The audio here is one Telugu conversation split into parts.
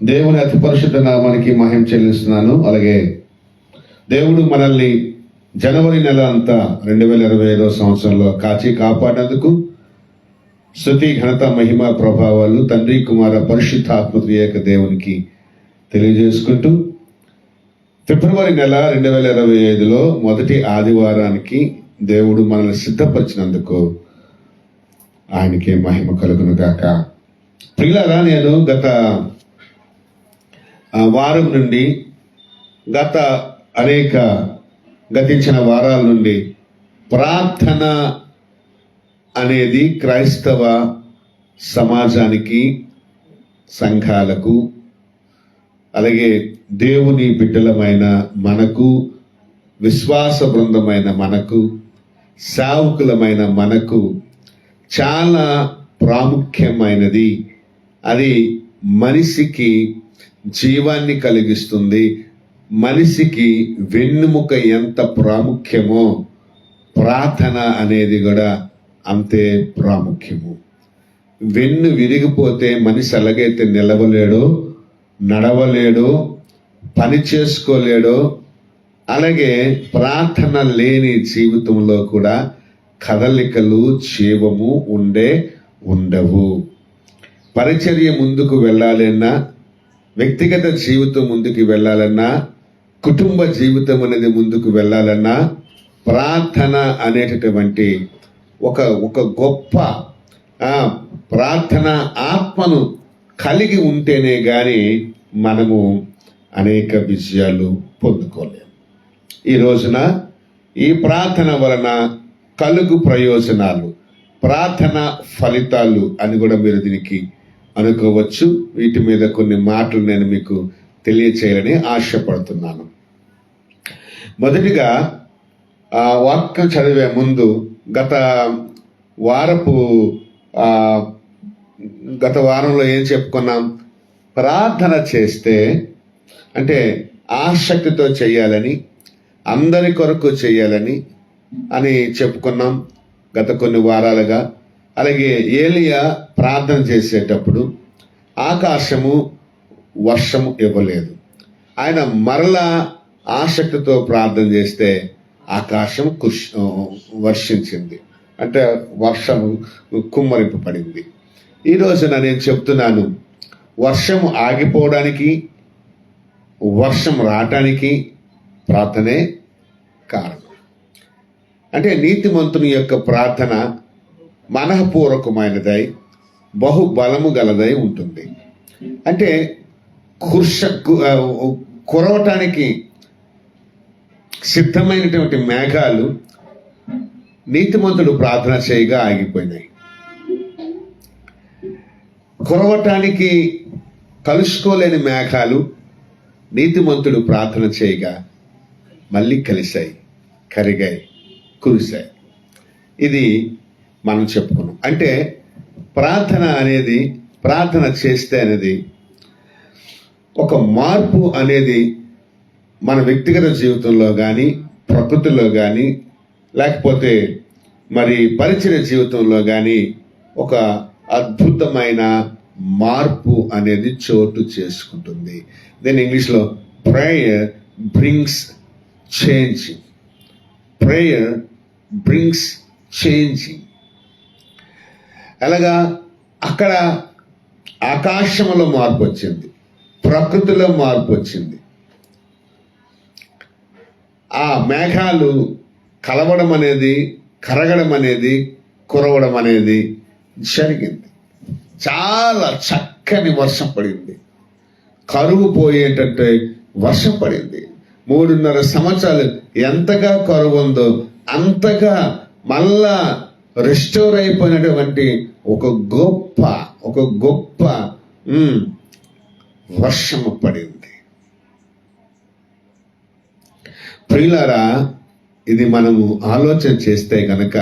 దేవుని అతి పరిశుద్ధ నామానికి మహిమ చెల్లిస్తున్నాను. అలాగే దేవుడు మనల్ని జనవరి నెల అంతా 2025 సంవత్సరంలో కాచి కాపాడినందుకు స్తుతి ఘనత మహిమ ప్రభావాలు తండ్రి కుమార పరిశుద్ధాత్మ త్రియేక దేవునికి తెలియజేసుకుంటూ ఫిబ్రవరి నెల 2025లో మొదటి ఆదివారానికి దేవుడు మనల్ని సిద్ధపరిచినందుకు ఆయనకే మహిమ కలుగును గాక. ప్రియులారా, నేను వారం నుండి గతించిన వారాల నుండి ప్రార్థన అనేది క్రైస్తవ సమాజానికి, సంఘాలకు, అలాగే దేవుని బిడ్డలమైన మనకు, విశ్వాస బృందమైన మనకు, సేవకులమైన మనకు చాలా ప్రాముఖ్యమైనది. అది మనిషికి జీవాన్ని కలిగిస్తుంది. మనిషికి వెన్నుముక ఎంత ప్రాముఖ్యమో ప్రార్థన అనేది కూడా అంతే ప్రాముఖ్యము. వెన్ను విరిగిపోతే మనిషి ఎలాగైతే నిలవలేడో, నడవలేడో, పని చేసుకోలేడో, అలాగే ప్రార్థన లేని జీవితంలో కూడా కదలికలు, జీవము ఉండవు. పరిచర్య ముందుకు వెళ్ళాలన్నా, వ్యక్తిగత జీవితం ముందుకు వెళ్ళాలన్నా, కుటుంబ జీవితం అనేది ముందుకు వెళ్ళాలన్నా ప్రార్థన అనేటటువంటి ఒక గొప్ప ప్రార్థన ఆత్మను కలిగి ఉంటేనే గాని మనము అనేక విజయాలు పొందుకోలేము. ఈ రోజున ఈ ప్రార్థన వలన కలుగు ప్రయోజనాలు, ప్రార్థన ఫలితాలు అని కూడా మీరు దీనికి అనుకోవచ్చు. వీటి మీద కొన్ని మాటలు నేను మీకు తెలియచేయాలని ఆశపడుతున్నాను. మొదటిగా వాక్యం చదివే ముందు గత వారంలో ఏం చెప్పుకున్నాం? ప్రార్థన చేస్తే అంటే ఆసక్తితో చేయాలని, అందరి కొరకు చేయాలని అని చెప్పుకున్నాం గత కొన్ని వారాలుగా. అలాగే ఏలియా ప్రార్థన చేసేటప్పుడు ఆకాశము వర్షము ఇవ్వలేదు. ఆయన మరలా ఆసక్తితో ప్రార్థన చేస్తే ఆకాశం వర్షించింది, అంటే వర్షము కుమ్మరింపబడింది. ఈ రోజున నేను చెప్తున్నాను, వర్షం ఆగిపోవడానికి, వర్షం రావటానికి ప్రార్థనే కారణం. అంటే నీతిమంతుని యొక్క ప్రార్థన మనఃపూర్వకమైనదై బహుబలము గలదై ఉంటుంది. అంటే కురవటానికి సిద్ధమైనటువంటి మేఘాలు నీతిమంతుడు ప్రార్థన చేయగా ఆగిపోయినాయి. కురవటానికి కలుసుకోలేని మేఘాలు నీతిమంతుడు ప్రార్థన చేయగా మళ్ళీ కలిశాయి, కరిగాయి, కురిశాయి. ఇది మనం చెప్పుకున్నాం. అంటే ప్రార్థన చేస్తే అనేది ఒక మార్పు అనేది మన వ్యక్తిగత జీవితంలో కానీ, ప్రకృతిలో కానీ, లేకపోతే మరి పరిచర్య జీవితంలో కానీ ఒక అద్భుతమైన మార్పు అనేది చోటు చేసుకుంటుంది. దీని ఇంగ్లీష్లో prayer brings changing. Prayer brings changing. అలాగా అక్కడ ఆకాశంలో మార్పు వచ్చింది, ప్రకృతిలో మార్పు వచ్చింది. ఆ మేఘాలు కలవడం అనేది, కరగడం అనేది, కురవడం అనేది జరిగింది. చాలా చక్కని వర్షం పడింది, కరువు పోయేటట్టు వర్షం పడింది. 3.5 సంవత్సరాలు ఎంతగా కరువు ఉందో అంతగా మళ్ళా రెస్టోర్ అయిపోయినటువంటి ఒక గొప్ప వర్షము పడింది. ప్రియులారా, ఇది మనము ఆలోచన చేస్తే గనక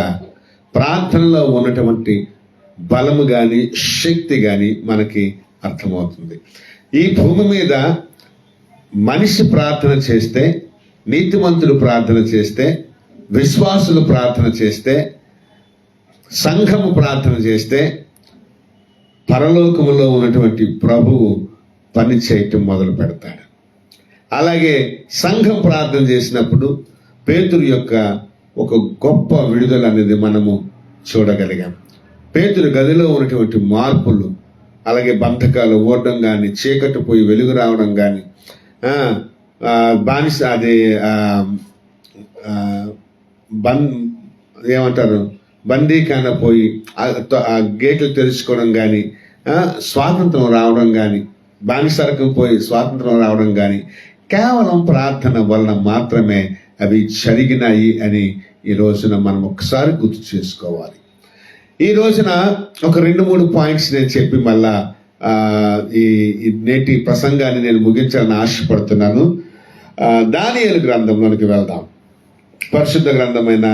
ప్రార్థనలో ఉన్నటువంటి బలము కానీ, శక్తి కానీ మనకి అర్థమవుతుంది. ఈ భూమి మీద మనిషి ప్రార్థన చేస్తే, నీతిమంతులు ప్రార్థన చేస్తే, విశ్వాసులు ప్రార్థన చేస్తే, సంఘము ప్రార్థన చేస్తే పరలోకములో ఉన్నటువంటి ప్రభువు పని చేయటం మొదలు పెడతాడు. అలాగే సంఘం ప్రార్థన చేసినప్పుడు పేతురు యొక్క ఒక గొప్ప విడుదల అనేది మనము చూడగలిగాం. పేతురు గదిలో ఉన్నటువంటి మార్పులు, అలాగే బంధకాలు ఓడడం కానీ, చీకటి పోయి వెలుగు రావడం కానీ, బానిస అది ఏమంటారు బందీఖాన పోయి ఆ గేట్లు తెరుచుకోవడం కానీ, స్వాతంత్రం రావడం కానీ, బానిసరకం పోయి స్వాతంత్రం రావడం కానీ కేవలం ప్రార్థన వలన మాత్రమే అవి జరిగినాయి అని ఈ రోజున మనం ఒకసారి గుర్తు చేసుకోవాలి. ఈ రోజున ఒక 2-3 పాయింట్స్ నేను చెప్పి మళ్ళా ఈ నేటి ప్రసంగాన్ని నేను ముగించాలని ఆశపడుతున్నాను. దానియేలు గ్రంథంలోనికి వెళ్దాం. పరిశుద్ధ గ్రంథమైన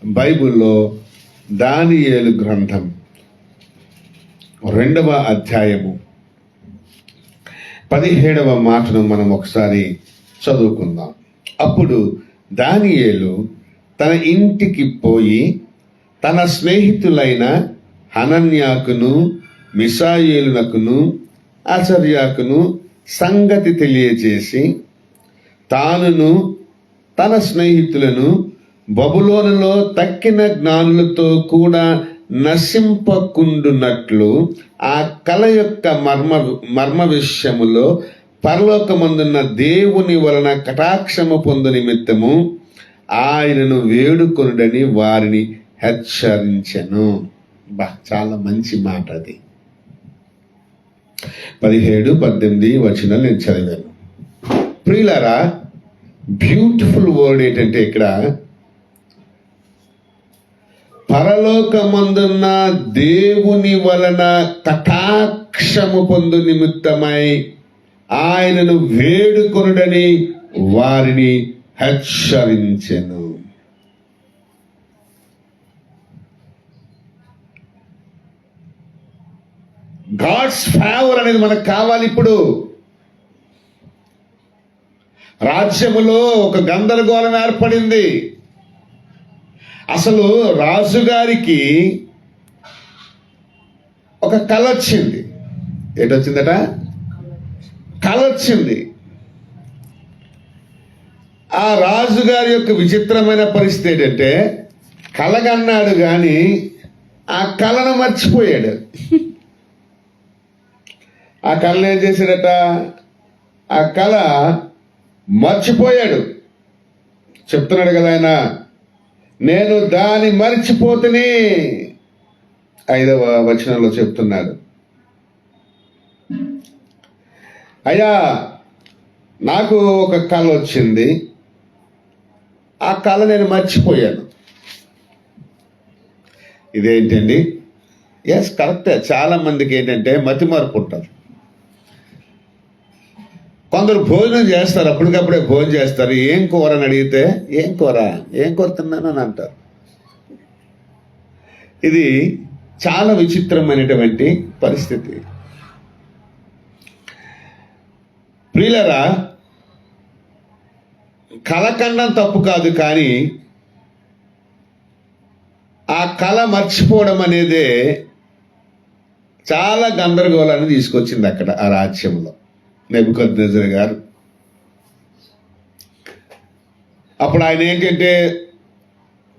బైబిల్లో దానియేలు గ్రంథం 2వ అధ్యాయము 17వ మాటను మనం ఒకసారి చదువుకుందాం. అప్పుడు దానియేలు తన ఇంటికి పోయి తన స్నేహితులైన హనన్యాకును, మిషాయేలునకును, అజర్యాకును సంగతి తెలియజేసి తానును తన స్నేహితులను బబులోనులో తక్కిన జ్ఞానులతో కూడా నశింపకుండునట్లు ఆ కల యొక్క మర్మ విషయములో పరలోకమందున్న దేవుని వలన కటాక్షము పొందు నిమిత్తము ఆయనను వేడుకొనుడని వారిని హెచ్చరించెను. చాలా మంచి మాట అది. 17-18 వచనాలు నేను చదివాను. ప్రియులారా, బ్యూటిఫుల్ వర్డ్ ఏంటంటే ఇక్కడ పరలోకమందున్న దేవుని వలన కటాక్షము పొందు నిమిత్తమై ఆయనను వేడుకొనుడని వారిని హెచ్చరించెను. గాడ్స్ ఫేవర్ అనేది మనకు కావాలి. ఇప్పుడు రాజ్యములో ఒక గందరగోళం ఏర్పడింది. అసలు రాజుగారికి ఒక కల వచ్చింది. ఏంటొచ్చిందట? కల వచ్చింది. ఆ రాజుగారి యొక్క విచిత్రమైన పరిస్థితి ఏంటంటే కలగన్నాడు కానీ ఆ కళను మర్చిపోయాడు. ఆ కళను ఏం చేశాడట? ఆ కళ మర్చిపోయాడు. చెప్తున్నాడు కదా ఆయన, నేను దాన్ని మర్చిపోతుని 5వ వచనంలో చెప్తున్నాడు. అయ్యా, నాకు ఒక కళ వచ్చింది, ఆ కళ నేను మర్చిపోయాను. ఇదేంటండి? ఎస్, కరెక్టే. చాలా మందికి ఏంటంటే మతిమరుపు ఉంటుంది. కొందరు భోజనం చేస్తారు, అప్పటికప్పుడే భోజనం చేస్తారు. ఏం కూర అని అడిగితే ఏం కూర తిన్నాను అని అంటారు. ఇది చాలా విచిత్రమైనటువంటి పరిస్థితి. ప్రియులారా, కలకండం తప్పు కాదు, కానీ ఆ కళ మర్చిపోవడం అనేదే చాలా గందరగోళాన్ని తీసుకొచ్చింది అక్కడ ఆ రాజ్యంలో. నెబుకద్నెజర్ గారు అప్పుడు ఆయన ఏంటంటే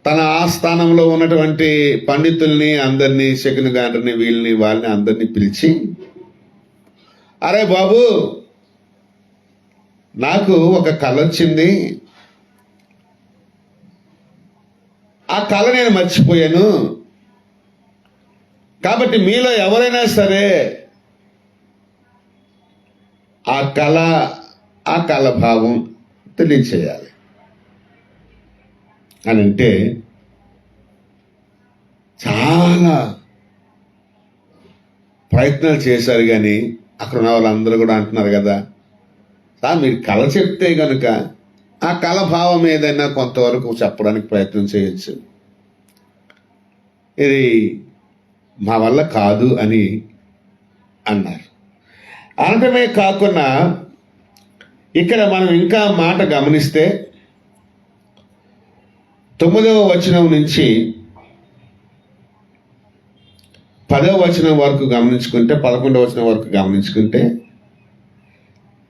తన ఆస్థానంలో ఉన్నటువంటి పండితుల్ని అందరినీ, శకుని గారిని, వీళ్ళని వాళ్ళని అందరినీ పిలిచి, అరే బాబు, నాకు ఒక కళ వచ్చింది, ఆ కళ నేను మర్చిపోయాను. కాబట్టి మీలో ఎవరైనా సరే ఆ కళ భావం తెలియచేయాలి అని అంటే చాలా ప్రయత్నాలు చేశారు. కానీ అక్కడ ఉన్న వాళ్ళందరూ కూడా అంటున్నారు కదా, సార్ మీరు కళ చెప్తే కనుక ఆ కళ భావం ఏదైనా కొంతవరకు చెప్పడానికి ప్రయత్నం చేయొచ్చు, ఇది మా వల్ల కాదు అని అన్నారు. అనటమే కాకుండా ఇక్కడ మనం ఇంకా మాట గమనిస్తే 9వ వచనం నుంచి 10వ వచనం వరకు గమనించుకుంటే, 11వ వచనం వరకు గమనించుకుంటే,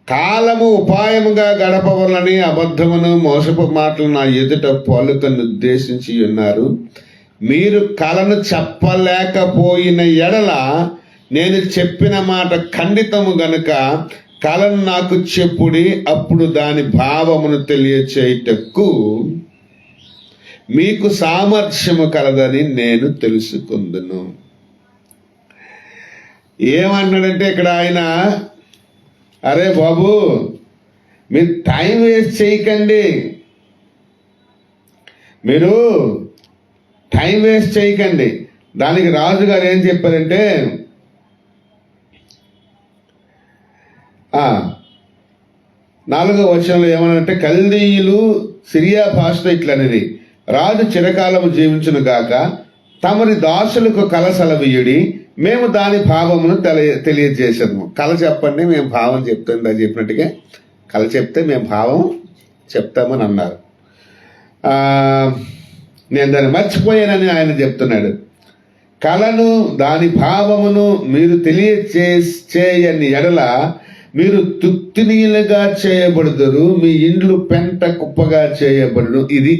కాలము ఉపాయముగా గడపవలని అబద్ధమును మోసపు మాటలు నా ఎదుట పలుకను ఉద్దేశించి ఉన్నారు. మీరు కలను చెప్పలేకపోయిన ఎడల నేను చెప్పిన మాట ఖండితము గనుక కలను నాకు చెప్పుడి, అప్పుడు దాని భావమును తెలియచేయుటకు మీకు సామర్థ్యము కలదని నేను తెలుసుకుందును. ఏమంటున్నాడంటే ఇక్కడ ఆయన, అరే బాబు, మీరు టైం వేస్ట్ చేయకండి, మీరు టైం వేస్ట్ చేయకండి. దానికి రాజుగారు ఏం చెప్పారంటే, 4వ వచనంలో ఏమనంటే, కల్దీయులు సిరియా భాషతో ఇట్లనేది, రాజు చిరకాలము జీవించును గాక, తమరి దాసులకు కల సెలవీయుడి, మేము దాని భావమును తెలియజేసాము. కళ చెప్పండి, మేము భావం చెప్తుంది అని చెప్పినట్టుగా కళ చెప్తే మేము భావం చెప్తామని అన్నారు. నేను దాన్ని మర్చిపోయానని ఆయన చెప్తున్నాడు. కళను దాని భావమును మీరు తెలియచేయని ఎడల మీరు తుత్తినీలుగా చేయబడుదురు, మీ ఇండ్లు పెంట కుప్పగా చేయబడును. ఇది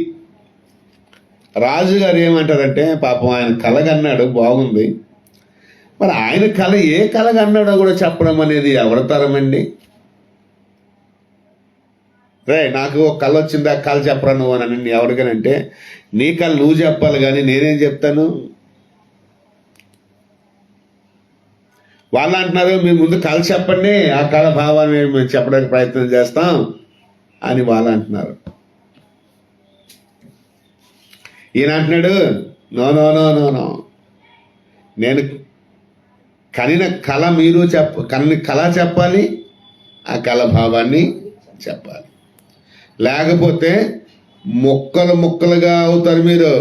రాజుగారు ఏమంటారంటే, పాపం ఆయన కలగన్నాడు, బాగుంది, మరి ఆయన కళ ఏ కలగన్నాడో కూడా చెప్పడం అనేది ఎవరితరమండి? రే, నాకు ఒక కళ వచ్చింది, ఆ కళ చెప్పరా నువ్వు అని ఎవరికనంటే, నీ కళ నువ్వు చెప్పాలి కానీ నేనేం చెప్తాను? వాళ్ళు అంటున్నారు, మీ ముందు కళ చెప్పండి, ఆ కళ భావాన్ని మేము చెప్పడానికి ప్రయత్నం చేస్తాం అని వాళ్ళు అంటున్నారు. ఈయన అంటున్నాడు, no no no no no, నేను కనిన కళ మీరు కని కళ చెప్పాలి, ఆ కళ భావాన్ని చెప్పాలి, లేకపోతే ముక్కలు ముక్కలుగా అవుతారు మీరు.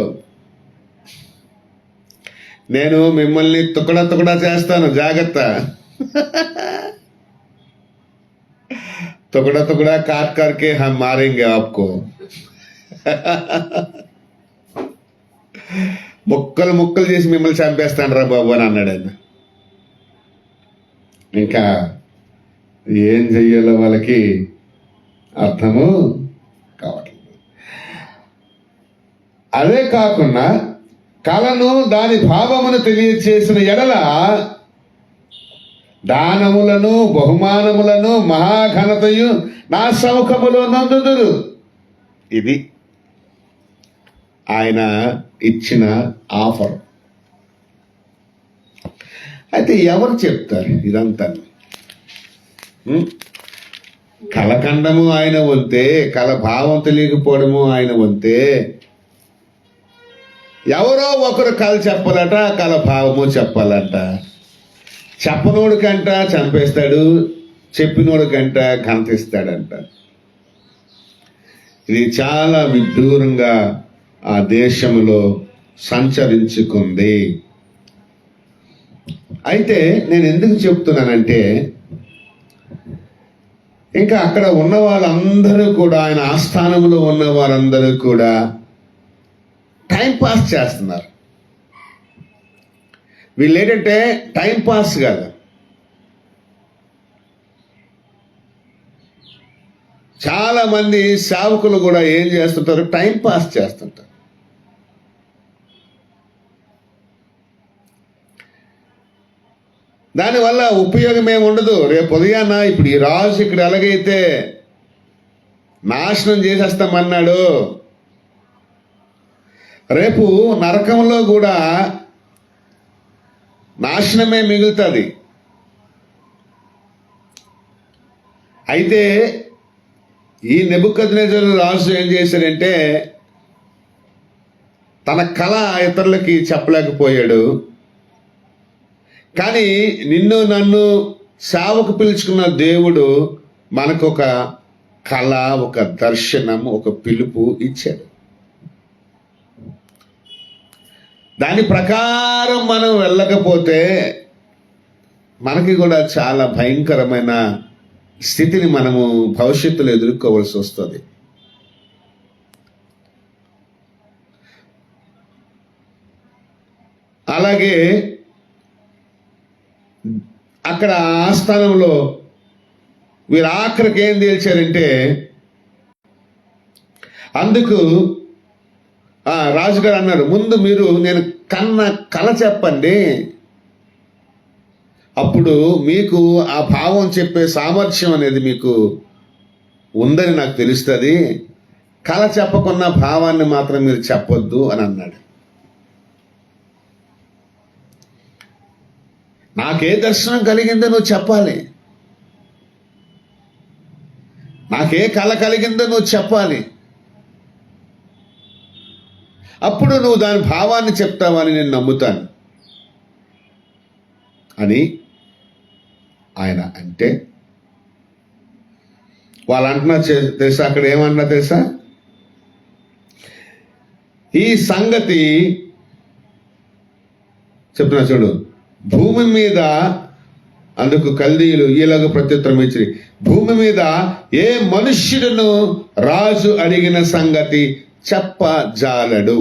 నేను మిమ్మల్ని తుకడా చేస్తాను, జాగ్రత్త. తుకడా కాట్ करके हम मारेंगे आपको. ముక్కలు ముక్కలు చేసి మిమ్మల్ని చంపేస్తాను రా బాబు అని అన్నాడు ఆయన. ఇంకా ఏం చెయ్యాలో వాళ్ళకి అర్థము కావట్లేదు. అదే కాకుండా కళను దాని భావమును తెలియచేసిన ఎడల దానములను బహుమానములను మహాఘనతయు నా సముఖములో నందుదురు. ఇది ఆయన ఇచ్చిన ఆఫర్. అయితే ఎవరు చెప్తారు ఇదంతా? కలకండము ఆయన వంతే, కల భావం తెలియకపోవడము ఆయన వంతే. ఎవరో ఒకరు కళ చెప్పాలట, కళ భావము చెప్పాలంట. చెప్పనోడికంట చంపేస్తాడు, చెప్పినోడికంట కనిపిస్తాడంట. ఇది చాలా విదూరంగా ఆ దేశంలో సంచరించుకుంది. అయితే నేను ఎందుకు చెప్తున్నానంటే, ఇంకా అక్కడ ఉన్న వాళ్ళందరూ కూడా, ఆయన ఆస్థానంలో ఉన్న వారందరూ కూడా టైం పాస్ చేస్తున్నారు. వీళ్ళు ఏంటంటే టైం పాస్ కాదు, చాలా మంది సేవకులు కూడా ఏం చేస్తుంటారు, టైం పాస్ చేస్తుంటారు. దానివల్ల ఉపయోగం ఏమి ఉండదు. రేపు ఉదయాన్న ఇప్పుడు ఈ రాజు ఇక్కడ ఎలాగైతే నాశనం చేసేస్తామన్నాడు, రేపు నరకంలో కూడా నాశనమే మిగులుతుంది. అయితే ఈ నెబుకద్నెజరు రాజు ఏం చేశాడంటే, తన కళ ఇతరులకి చెప్పలేకపోయాడు. కానీ నిన్ను నన్ను సేవకు పిలుచుకున్న దేవుడు మనకు ఒక కళ, ఒక దర్శనం, ఒక పిలుపు ఇచ్చాడు. దాని ప్రకారం మనం వెళ్ళకపోతే మనకి కూడా చాలా భయంకరమైన స్థితిని మనము భవిష్యత్తులో ఎదుర్కోవాల్సి వస్తుంది. అలాగే అక్కడ ఆస్థానంలో వీరు ఆఖరికి ఏం తేల్చారంటే, అందుకు రాజుగారు అన్నారు, ముందు మీరు నేను కన్న కల చెప్పండి, అప్పుడు మీకు ఆ భావం చెప్పే సామర్థ్యం అనేది మీకు ఉందని నాకు తెలుస్తుంది. కల చెప్పకున్న భావాన్ని మాత్రం మీరు చెప్పొద్దు అని అన్నాడు. నాకే దర్శనం కలిగిందో నువ్వు చెప్పాలి, నాకే కల కలిగిందో నువ్వు చెప్పాలి, అప్పుడు నువ్వు దాని భావాన్ని చెప్తావని నేను నమ్ముతాను అని ఆయన అంటే, వాళ్ళు అంటున్నా తెలుసా, అక్కడ ఏమన్నా తెలుసా, ఈ సంగతి చెప్తున్నా చూడు, భూమి మీద, అందుకు కల్దీయులు ఈలాగ ప్రత్యుత్తరం ఇచ్చి, భూమి మీద ఏ మనుష్యుడును రాజు అడిగిన సంగతి చెప్పజాలడు.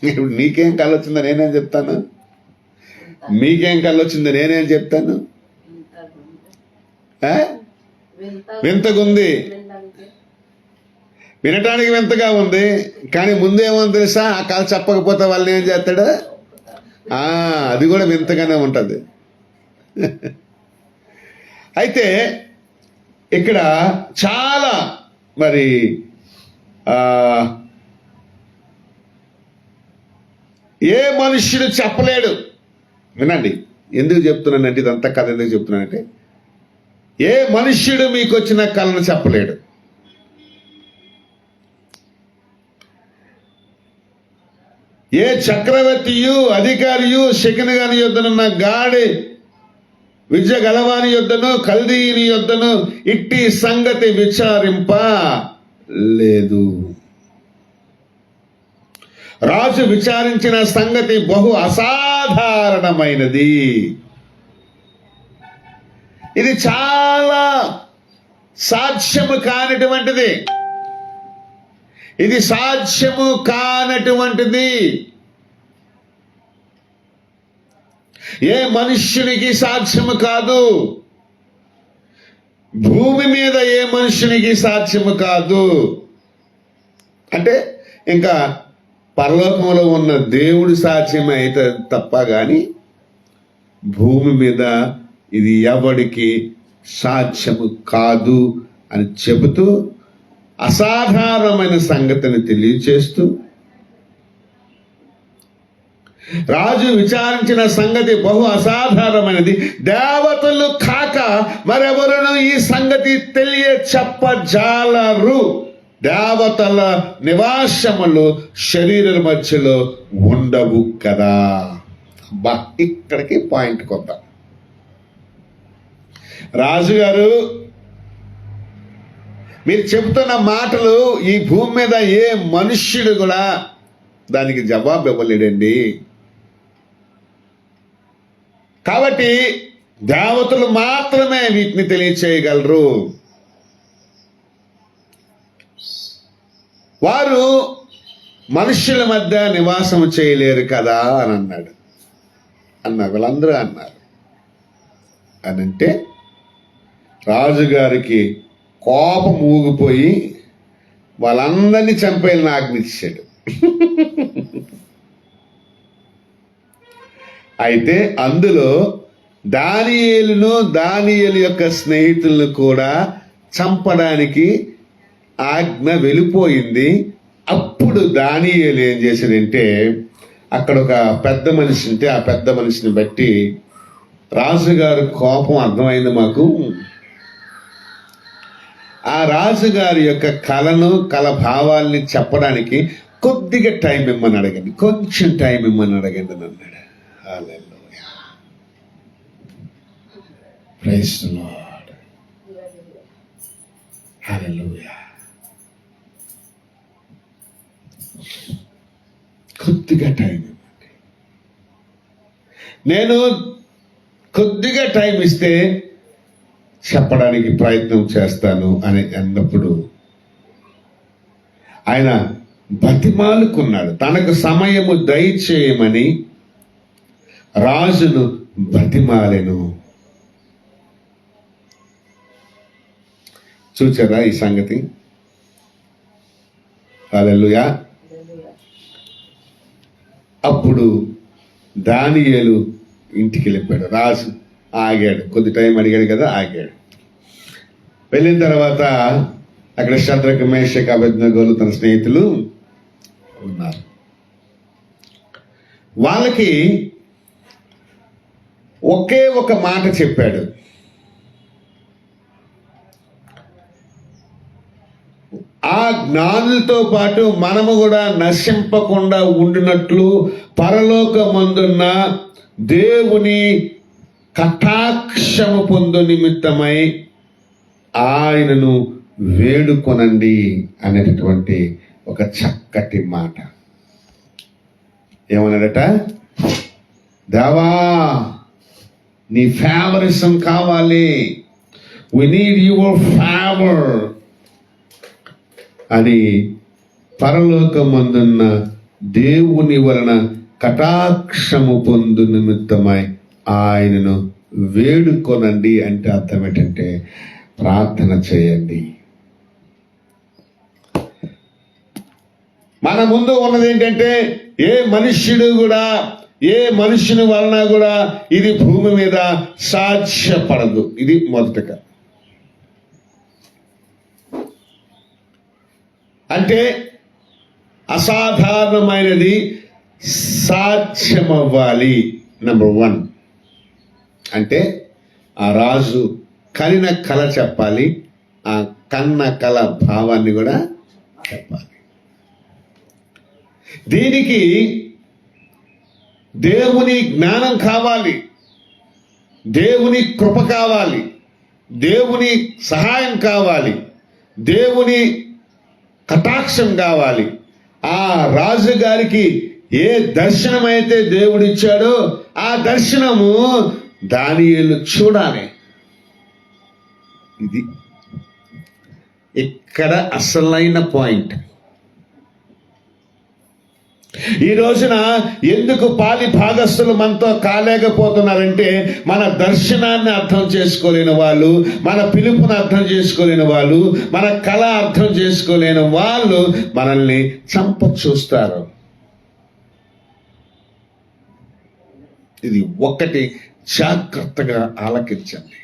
ఇప్పుడు నీకేం కళ వచ్చిందో నేనేం చెప్తాను, మీకేం కళ వచ్చిందో నేనేం చెప్తాను. వింతగుంది, వినటానికి వింతగా ఉంది, కానీ ముందేమో తెలుసా, ఆ కళ చెప్పకపోతే వాళ్ళని ఏం చేస్తాడు, అది కూడా వింతగానే ఉంటుంది. అయితే ఇక్కడ చాలా మరి ఏ మనుష్యుడు చెప్పలేడు. వినండి, ఎందుకు చెప్తున్నానంటే, ఇదంతా కథ ఎందుకు చెప్తున్నానంటే, ఏ మనుష్యుడు మీకు వచ్చిన కళను చెప్పలేడు. ఏ చక్రవర్తియు అధికారియు శకునగాని యొద్దనున్న గాడి విద్య గలవాని యొద్దను కల్దీయుని యొద్దను ఇట్టి సంగతి విచారింప లేదు. రాజు విచారించిన సంగతి బహు అసాధారణమైనది. ఇది చాలా సాధ్యము కానటువంటిది, ఇది సాధ్యము కానటువంటిది. ఏ మనుష్యునికి సాధ్యము కాదు, భూమి మీద ఏ మనుష్యునికి సాధ్యము కాదు. అంటే ఇంకా పరలోకంలో ఉన్న దేవుడి సాధ్యమే అయితే తప్ప కానీ భూమి మీద ఇది ఎవడికి సాధ్యము కాదు అని చెబుతూ అసాధారణమైన సంగతిని తెలియచేస్తూ, రాజు విచారించిన సంగతి బహు అసాధారణమైనది, దేవతలు కాక మరెవరును ఈ సంగతి తెలియ చెప్పజాలరు. దేవతల నివాసములు శరీరం మధ్యలో ఉండవు కదా. ఇక్కడికి పాయింట్ కొత్త. రాజుగారు మీరు చెబుతున్న మాటలు ఈ భూమి మీద ఏ మనుష్యుడు కూడా దానికి జవాబు ఇవ్వలేడండి. కాబట్టి దేవతలు మాత్రమే వీటిని తెలియచేయగలరు. వారు మనుష్యుల మధ్య నివాసం చేయలేరు కదా అని అన్నారు. వీళ్ళందరూ అన్నారు. అనంటే రాజుగారికి కోపం ఊగిపోయి వాళ్ళందరినీ చంపేయాలని ఆజ్ఞించాడు. అయితే అందులో దానియేలు యొక్క స్నేహితులను కూడా చంపడానికి ఆజ్ఞ వెళ్ళిపోయింది. అప్పుడు దానియేలు ఏం చేశాడంటే, అక్కడ ఒక పెద్ద మనిషి ఉంటే ఆ పెద్ద మనిషిని బట్టి, రాజుగారి కోపం అర్థమైంది మాకు, ఆ రాజుగారి యొక్క కళ భావాల్ని చెప్పడానికి కొద్దిగా టైం ఇమ్మని అడగండి, కొంచెం టైం ఇమ్మని అడగండి అని అన్నాడు. హల్లెలూయా, ప్రైజ్ ది లార్డ్, హల్లెలూయా. కొద్దిగా టైం ఇవ్వండి, నేను కొద్దిగా టైం ఇస్తే చెప్పడానికి ప్రయత్నం చేస్తాను అని అన్నప్పుడు ఆయన బతిమాలుకున్నాడు, తనకు సమయము దయచేయమని రాజును బతిమాలెను. చూచారా ఈ సంగతి? హల్లెలూయా. అప్పుడు దానియేలు ఇంటికి వెళ్ళిపోయాడు. రాజు ఆగాడు, కొద్ది టైం అడిగాడు కదా, ఆగాడు. వెళ్ళిన తర్వాత అక్కడ శద్రకు, మేషకు, అబేద్నెగోలు తన స్నేహితులు ఉన్నారు. వాళ్ళకి ఒకే ఒక మాట చెప్పాడు. ఆ జ్ఞానులతో పాటు మనము కూడా నశింపకుండా ఉండినట్లు పరలోకమందున్న దేవుని కటాక్షము పొందు నిమిత్తమై ఆయనను వేడుకొనండి అనేటటువంటి ఒక చక్కటి మాట. ఏమన్నాడట? దేవా, నీ ఫేవరిజం కావాలి, వి నీడ్ యువర్ ఫేవర్ అని పరలోకమందున్న దేవుని వలన కటాక్షము పొందు నిమిత్తమై ఆయనను వేడుకొనండి. అంటే అర్థం ఏంటంటే ప్రార్థన చేయండి. మన ముందు ఉన్నది ఏంటంటే ఏ మనుష్యుని వలన కూడా ఇది భూమి మీద సాధ్యపడదు. ఇది మొదటగా. అంటే అసాధారణమైనది సాధ్యమవ్వాలి. నెంబర్ 1 అంటే ఆ రాజు కనిన కళ చెప్పాలి, ఆ కన్న కళ భావాన్ని కూడా చెప్పాలి. దీనికి దేవుని జ్ఞానం కావాలి, దేవుని కృప కావాలి, దేవుని సహాయం కావాలి, దేవుని కటాక్షం కావాలి. ఆ రాజుగారికి ఏ దర్శనమైతే దేవుడిచ్చాడో ఆ దర్శనము దానియేలు చూడాలి. ఇది ఇక్కడ అసలైన పాయింట్. ఈ రోజున ఎందుకు పాలి భాగస్థులు మనతో కాలేకపోతున్నారంటే మన దర్శనాన్ని అర్థం చేసుకోలేని వాళ్ళు, మన పిలుపుని అర్థం చేసుకోలేని వాళ్ళు, మన కళ అర్థం చేసుకోలేని వాళ్ళు మనల్ని చంప చూస్తారు. ఇది ఒక్కటి జాగ్రత్తగా ఆలకించండి.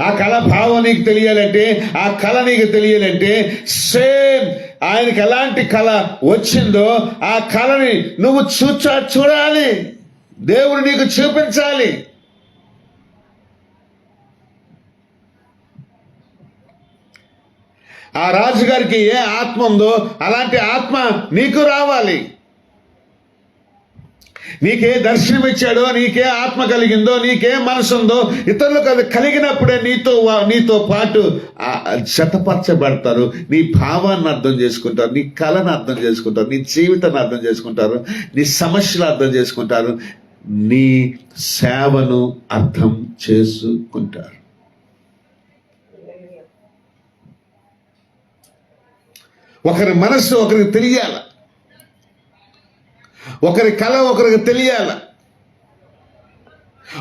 ఆ కళ భావం నీకు తెలియాలంటే, ఆ కళ నీకు తెలియాలంటే సేమ్ ఆయనకి ఎలాంటి కళ వచ్చిందో ఆ కళని నువ్వు చూడాలి, దేవుడు నీకు చూపించాలి. ఆ రాజుగారికి ఏ ఆత్మ ఉందో అలాంటి ఆత్మ నీకు రావాలి. నీకే దర్శనం ఇచ్చాడో, నీకే ఆత్మ కలిగిందో, నీకే మనసు ఉందో, ఇతరులకు అది కలిగినప్పుడే నీతో పాటు జతపరచబడతారు. నీ భావాన్ని అర్థం చేసుకుంటారు, నీ కళను అర్థం చేసుకుంటారు, నీ జీవితాన్ని అర్థం చేసుకుంటారు, నీ సమస్యలు అర్థం చేసుకుంటారు, నీ సేవను అర్థం చేసుకుంటారు. ఒకరి మనస్సు ఒకరికి తెలియాల, ఒకరి కళ ఒకరికి తెలియాల,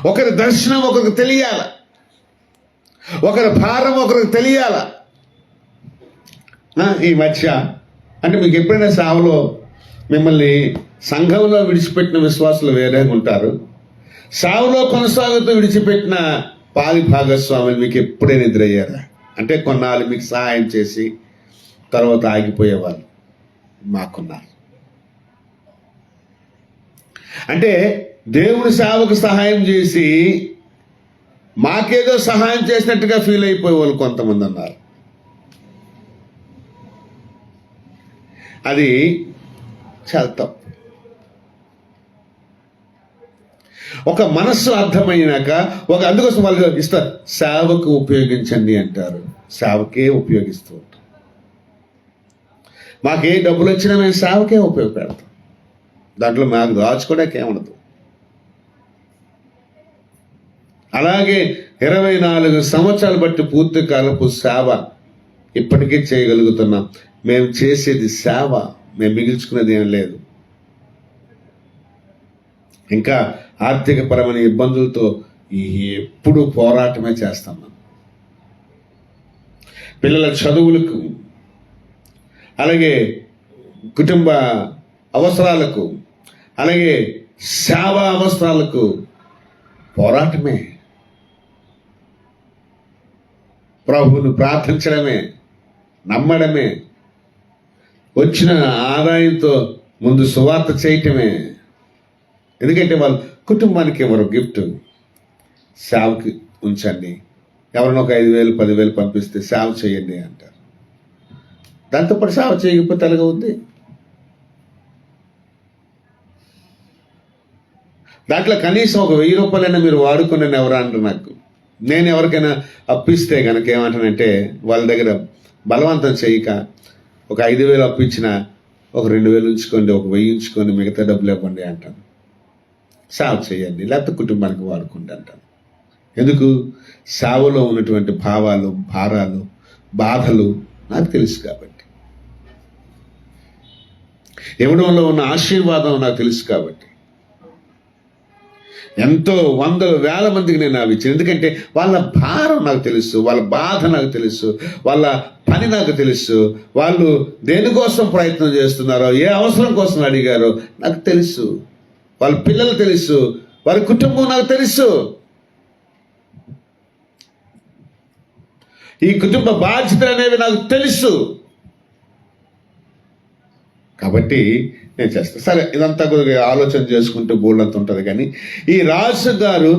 ఒకరి దర్శనం ఒకరికి తెలియాల, ఒకరి భారం ఒకరికి తెలియాల. ఈ మధ్య అంటే మీకు ఎప్పుడైనా సేవలో మిమ్మల్ని సంఘంలో విడిచిపెట్టిన విశ్వాసులు వేరేగా ఉంటారు, సేవలో కొనసాగుతూ విడిచిపెట్టిన పాలి భాగస్వాములు మీకు ఎప్పుడైనా ఎదురయ్యారా? అంటే కొన్నాళ్ళు మీకు సహాయం చేసి తర్వాత ఆగిపోయేవాళ్ళు మాకున్నారు. అంటే దేవుని సేవకు సహాయం చేసి మాకేదో సహాయం చేసినట్టుగా ఫీల్ అయిపోయే వాళ్ళు కొంతమంది అన్నారు. అది చాలా తప్పు. ఒక మనస్సు అర్థమైనాక అందుకోసం వాళ్ళు ఇస్తారు, సేవకు ఉపయోగించండి అంటారు. సేవకే ఉపయోగిస్తూ ఉంటాం. మాకే డబ్బులు వచ్చినా మేము సేవకే ఉపయోగపెడతాం. దాంట్లో మాకు దాచుకోవడానికి ఏముండదు. అలాగే 24 సంవత్సరాలు బట్టి పూర్తి కాలపు సేవ ఇప్పటికీ చేయగలుగుతున్నాం. మేము చేసేది సేవ, మేము మిగిల్చుకునేది ఏం లేదు. ఇంకా ఆర్థికపరమైన ఇబ్బందులతో ఎప్పుడు పోరాటమే చేస్తాం మనం. పిల్లల చదువులకు, అలాగే కుటుంబ అవసరాలకు, అలాగే సేవా అవసరాలకు పోరాటమే. ప్రభువును ప్రార్థించడమే, నమ్మడమే, వచ్చిన ఆదాయంతో ముందు సువార్త చేయటమే. ఎందుకంటే వాళ్ళు కుటుంబానికి ఎవరు గిఫ్ట్ సేవకి ఉంచండి, ఎవరైనా ఒక 5,000 10,000 పంపిస్తే సేవ చేయండి అంటారు. దాంతోపాటు సేవ చేయకపోతే ఎలాగ ఉంది? దాంట్లో కనీసం ఒక 1,000 రూపాయలైనా మీరు వాడుకుని ఎవరు అంటారు నాకు. నేను ఎవరికైనా అప్పిస్తే కనుక ఏమంటానంటే, వాళ్ళ దగ్గర బలవంతం చేయక ఒక 5,000 అప్పించిన ఒక 2,000 ఉంచుకోండి, ఒక 1,000 ఉంచుకోండి, మిగతా డబ్బులు ఇవ్వండి అంటాను. సేవ చేయండి, లేకపోతే కుటుంబానికి వాడుకోండి అంటాను. ఎందుకు? సేవలో ఉన్నటువంటి భావాలు, భారాలు, బాధలు నాకు తెలుసు కాబట్టి, ఇవ్వడంలో ఉన్న ఆశీర్వాదం నాకు తెలుసు కాబట్టి, ఎంతో 100,000 మందికి నేను అవి ఇచ్చాను. ఎందుకంటే వాళ్ళ భారం నాకు తెలుసు, వాళ్ళ బాధ నాకు తెలుసు, వాళ్ళ పని నాకు తెలుసు, వాళ్ళు దేనికోసం ప్రయత్నం చేస్తున్నారో, ఏ అవసరం కోసం అడిగారో నాకు తెలుసు, వాళ్ళ పిల్లలు తెలుసు, వారి కుటుంబం నాకు తెలుసు, ఈ కుటుంబ బాధ్యతలు అనేవి నాకు తెలుసు. కాబట్టి నేను చేస్తాను. సరే, ఇదంతా కొద్దిగా ఆలోచన చేసుకుంటూ బోల్డంత ఉంటుంది. కానీ ఈ రాజు గారు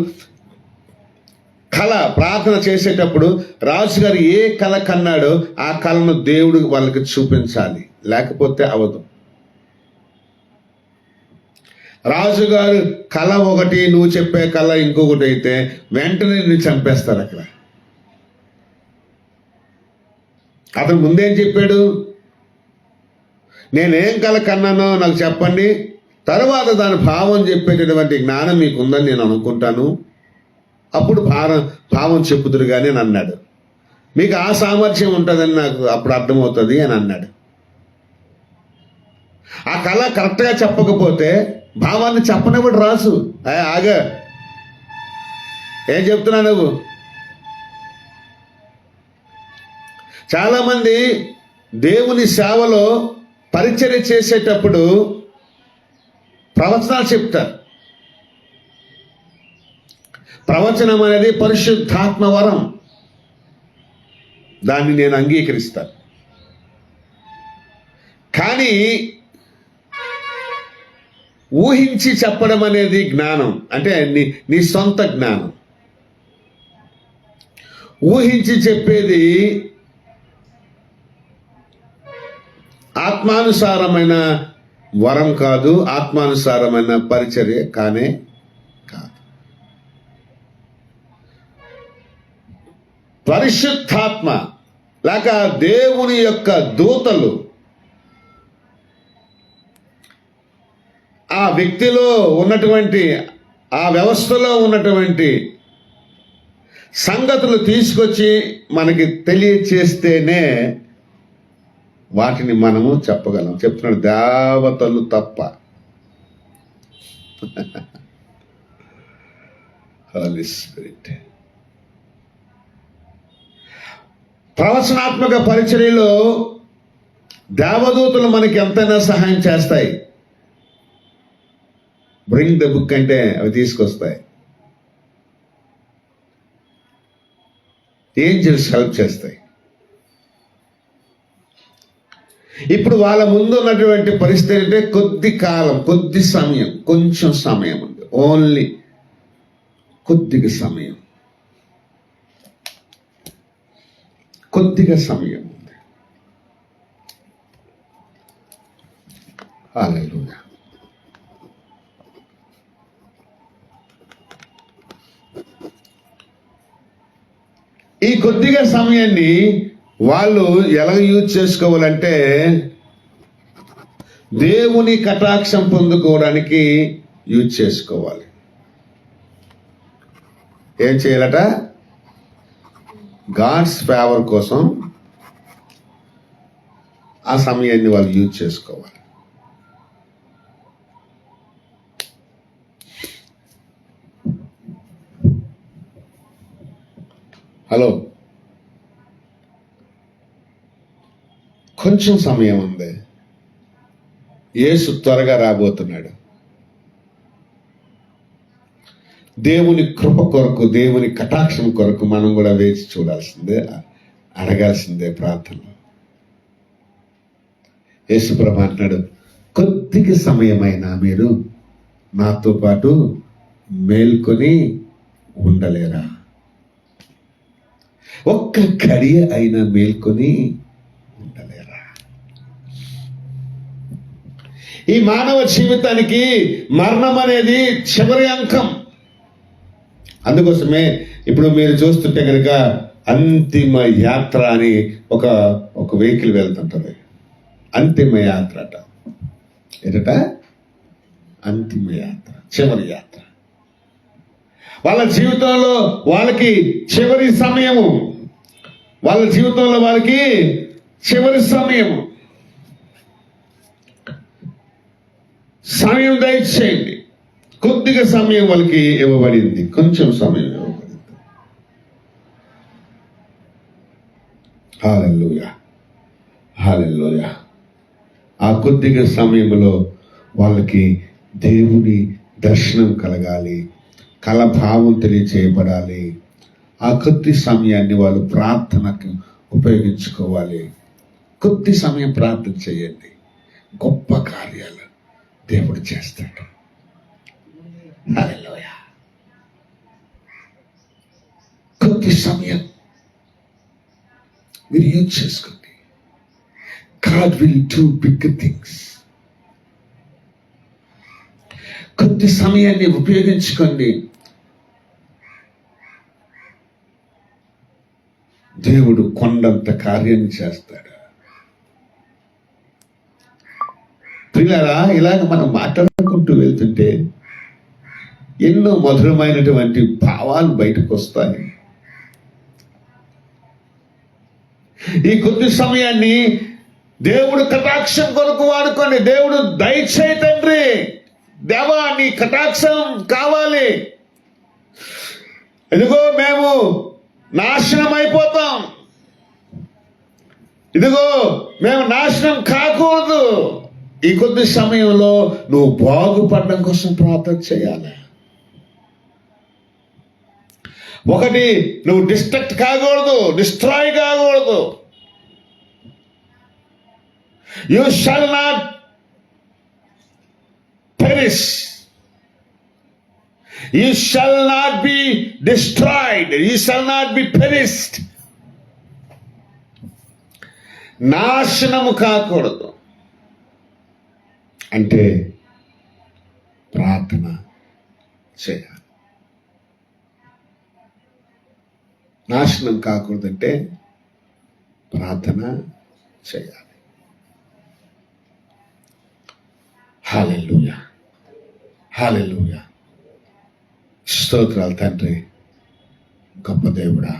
కళ ప్రార్థన చేసేటప్పుడు రాజు గారు ఏ కళ కన్నాడో ఆ కళను దేవుడు వాళ్ళకి చూపించాలి, లేకపోతే అవదు. రాజుగారు కళ ఒకటి, నువ్వు చెప్పే కళ ఇంకొకటి అయితే వెంటనే నిన్ను చంపేస్తారు. అక్కడ అతను ముందేం చెప్పాడు? నేనేం కళ కన్నానో నాకు చెప్పండి, తర్వాత దాని భావం చెప్పేటటువంటి జ్ఞానం మీకు ఉందని నేను అనుకుంటాను, అప్పుడు భావం చెప్పుదురు కానీ అని అన్నాడు. మీకు ఆ సామర్థ్యం ఉంటుందని నాకు అప్పుడు అర్థమవుతుంది అని అన్నాడు. ఆ కళ కరెక్ట్గా చెప్పకపోతే భావాన్ని చెప్పనివ్వడు రాజు. ఆగా, ఏం చెప్తున్నా నువ్వు? చాలామంది దేవుని సేవలో పరిచర్య చేసేటప్పుడు ప్రవచనాలు చెప్తారు. ప్రవచనం అనేది పరిశుద్ధాత్మ వరం, దాన్ని నేను అంగీకరిస్తాను. కానీ ఊహించి చెప్పడం అనేది జ్ఞానం, అంటే నీ సొంత జ్ఞానం. ఊహించి చెప్పేది ఆత్మానుసారమైన వరం కాదు, ఆత్మానుసారమైన పరిచర్య కానే కాదు. పరిశుద్ధాత్మ లేక దేవుని యొక్క దూతలు ఆ వ్యక్తిలో ఉన్నటువంటి, ఆ వ్యవస్థలో ఉన్నటువంటి సంగతులు తీసుకొచ్చి మనకి తెలియచేస్తేనే వాటిని మనము చెప్పగలం. చెప్తున్నాడు, దేవతలు తప్ప. హోలీ స్పిరిట్. ప్రవచనాత్మక పరిచర్యలో దేవదూతలు మనకి ఎంతైనా సహాయం చేస్తాయి. బ్రింగ్ ద బుక్ అంటే అవి తీసుకొస్తాయి. ఏంజల్స్ హెల్ప్ చేస్తాయి. ఇప్పుడు వాళ్ళ ముందు ఉన్నటువంటి పరిస్థితి అంటే కొద్ది కాలం, కొద్ది సమయం, కొంచెం సమయం ఉంది, ఓన్లీ కొద్దిగా సమయం, కొద్దిగా సమయం ఉంది. హల్లెలూయా. ఈ కొద్దిగా సమయాన్ని వాళ్ళు ఎలా యూజ్ చేసుకోవాలంటే దేవుని కటాక్షం పొందుకోవడానికి యూజ్ చేసుకోవాలి. ఏం చేయాలట? గాడ్స్ ఫేవర్ కోసం ఆ సమయాన్ని వాళ్ళు యూజ్ చేసుకోవాలి. హలో, కొంచెం సమయం ఉంది. యేసు త్వరగా రాబోతున్నాడు. దేవుని కృప కొరకు, దేవుని కటాక్షం కొరకు మనం కూడా వేచి చూడాల్సిందే, అడగాల్సిందే ప్రార్థనలో. యేసుప్రభు అంటున్నాడు, కొద్దిగా సమయమైనా మీరు నాతో పాటు మేల్కొని ఉండలేరా? ఒక్క గడియ అయినా మేల్కొని ఉండలేరా? ఈ మానవ జీవితానికి మరణం అనేది చివరి అంకం. అందుకోసమే ఇప్పుడు మీరు చూస్తుంటే కనుక అంతిమ యాత్ర అని ఒక వెహికల్ వెళ్తుంటది. అంతిమ యాత్ర అట. ఏంటట? అంతిమ యాత్ర, చివరి యాత్ర. వాళ్ళ జీవితంలో వాళ్ళకి చివరి సమయము, వాళ్ళ జీవితంలో వాళ్ళకి చివరి సమయము. సమయం దయచేయండి. కొద్దిగా సమయం వాళ్ళకి ఇవ్వబడింది, కొంచెం సమయం ఇవ్వబడింది. హల్లెలూయా, హల్లెలూయా. ఆ కొద్దిగా సమయంలో వాళ్ళకి దేవుని దర్శనం కలగాలి, కలభావం తెలియచేయబడాలి. ఆ కొద్ది సమయాన్ని వాళ్ళు ప్రార్థనకు ఉపయోగించుకోవాలి. కొద్ది సమయం ప్రార్థన చేయండి, గొప్ప కార్యాలు దేవుడు చేస్తాడు. హల్లెలూయా. కొద్ది సమయం మీరు యూజ్ చేసుకోండి. God will do big things. కొద్ది సమయాన్ని ఉపయోగించుకోండి. దేవుడు కొండంత కార్యాన్ని చేస్తాడు. పిల్లరా, ఇలాగ మనం మాట్లాడుకుంటూ వెళ్తుంటే ఎన్నో మధురమైనటువంటి భావాలు బయటకు వస్తాయి. ఈ కొద్ది సమయాన్ని దేవుడు కటాక్షం కొరకు వాడుకోండి. దేవుడు దయచేయి తండ్రి, దేవా నీ కటాక్షం కావాలి. ఇదిగో మేము నాశనం అయిపోతాం, ఇదిగో మేము నాశనం కాకూడదు. ఈ కొద్ది సమయంలో నువ్వు బాగుపడడం కోసం ప్రార్థన చేయాలి. ఒకటి, నువ్వు డిస్ట్రక్ట్ కాకూడదు, డిస్ట్రాయ్ కాకూడదు. You shall not perish. You shall not be destroyed. You shall not be perished. నాశనము కాకూడదు అంటే ప్రార్థన చేయాలి. నాశనం కాకూడదంటే ప్రార్థన చేయాలి. హల్లెలూయా, హల్లెలూయా. స్తోత్రాలు తండ్రి, గొప్ప దేవుడా.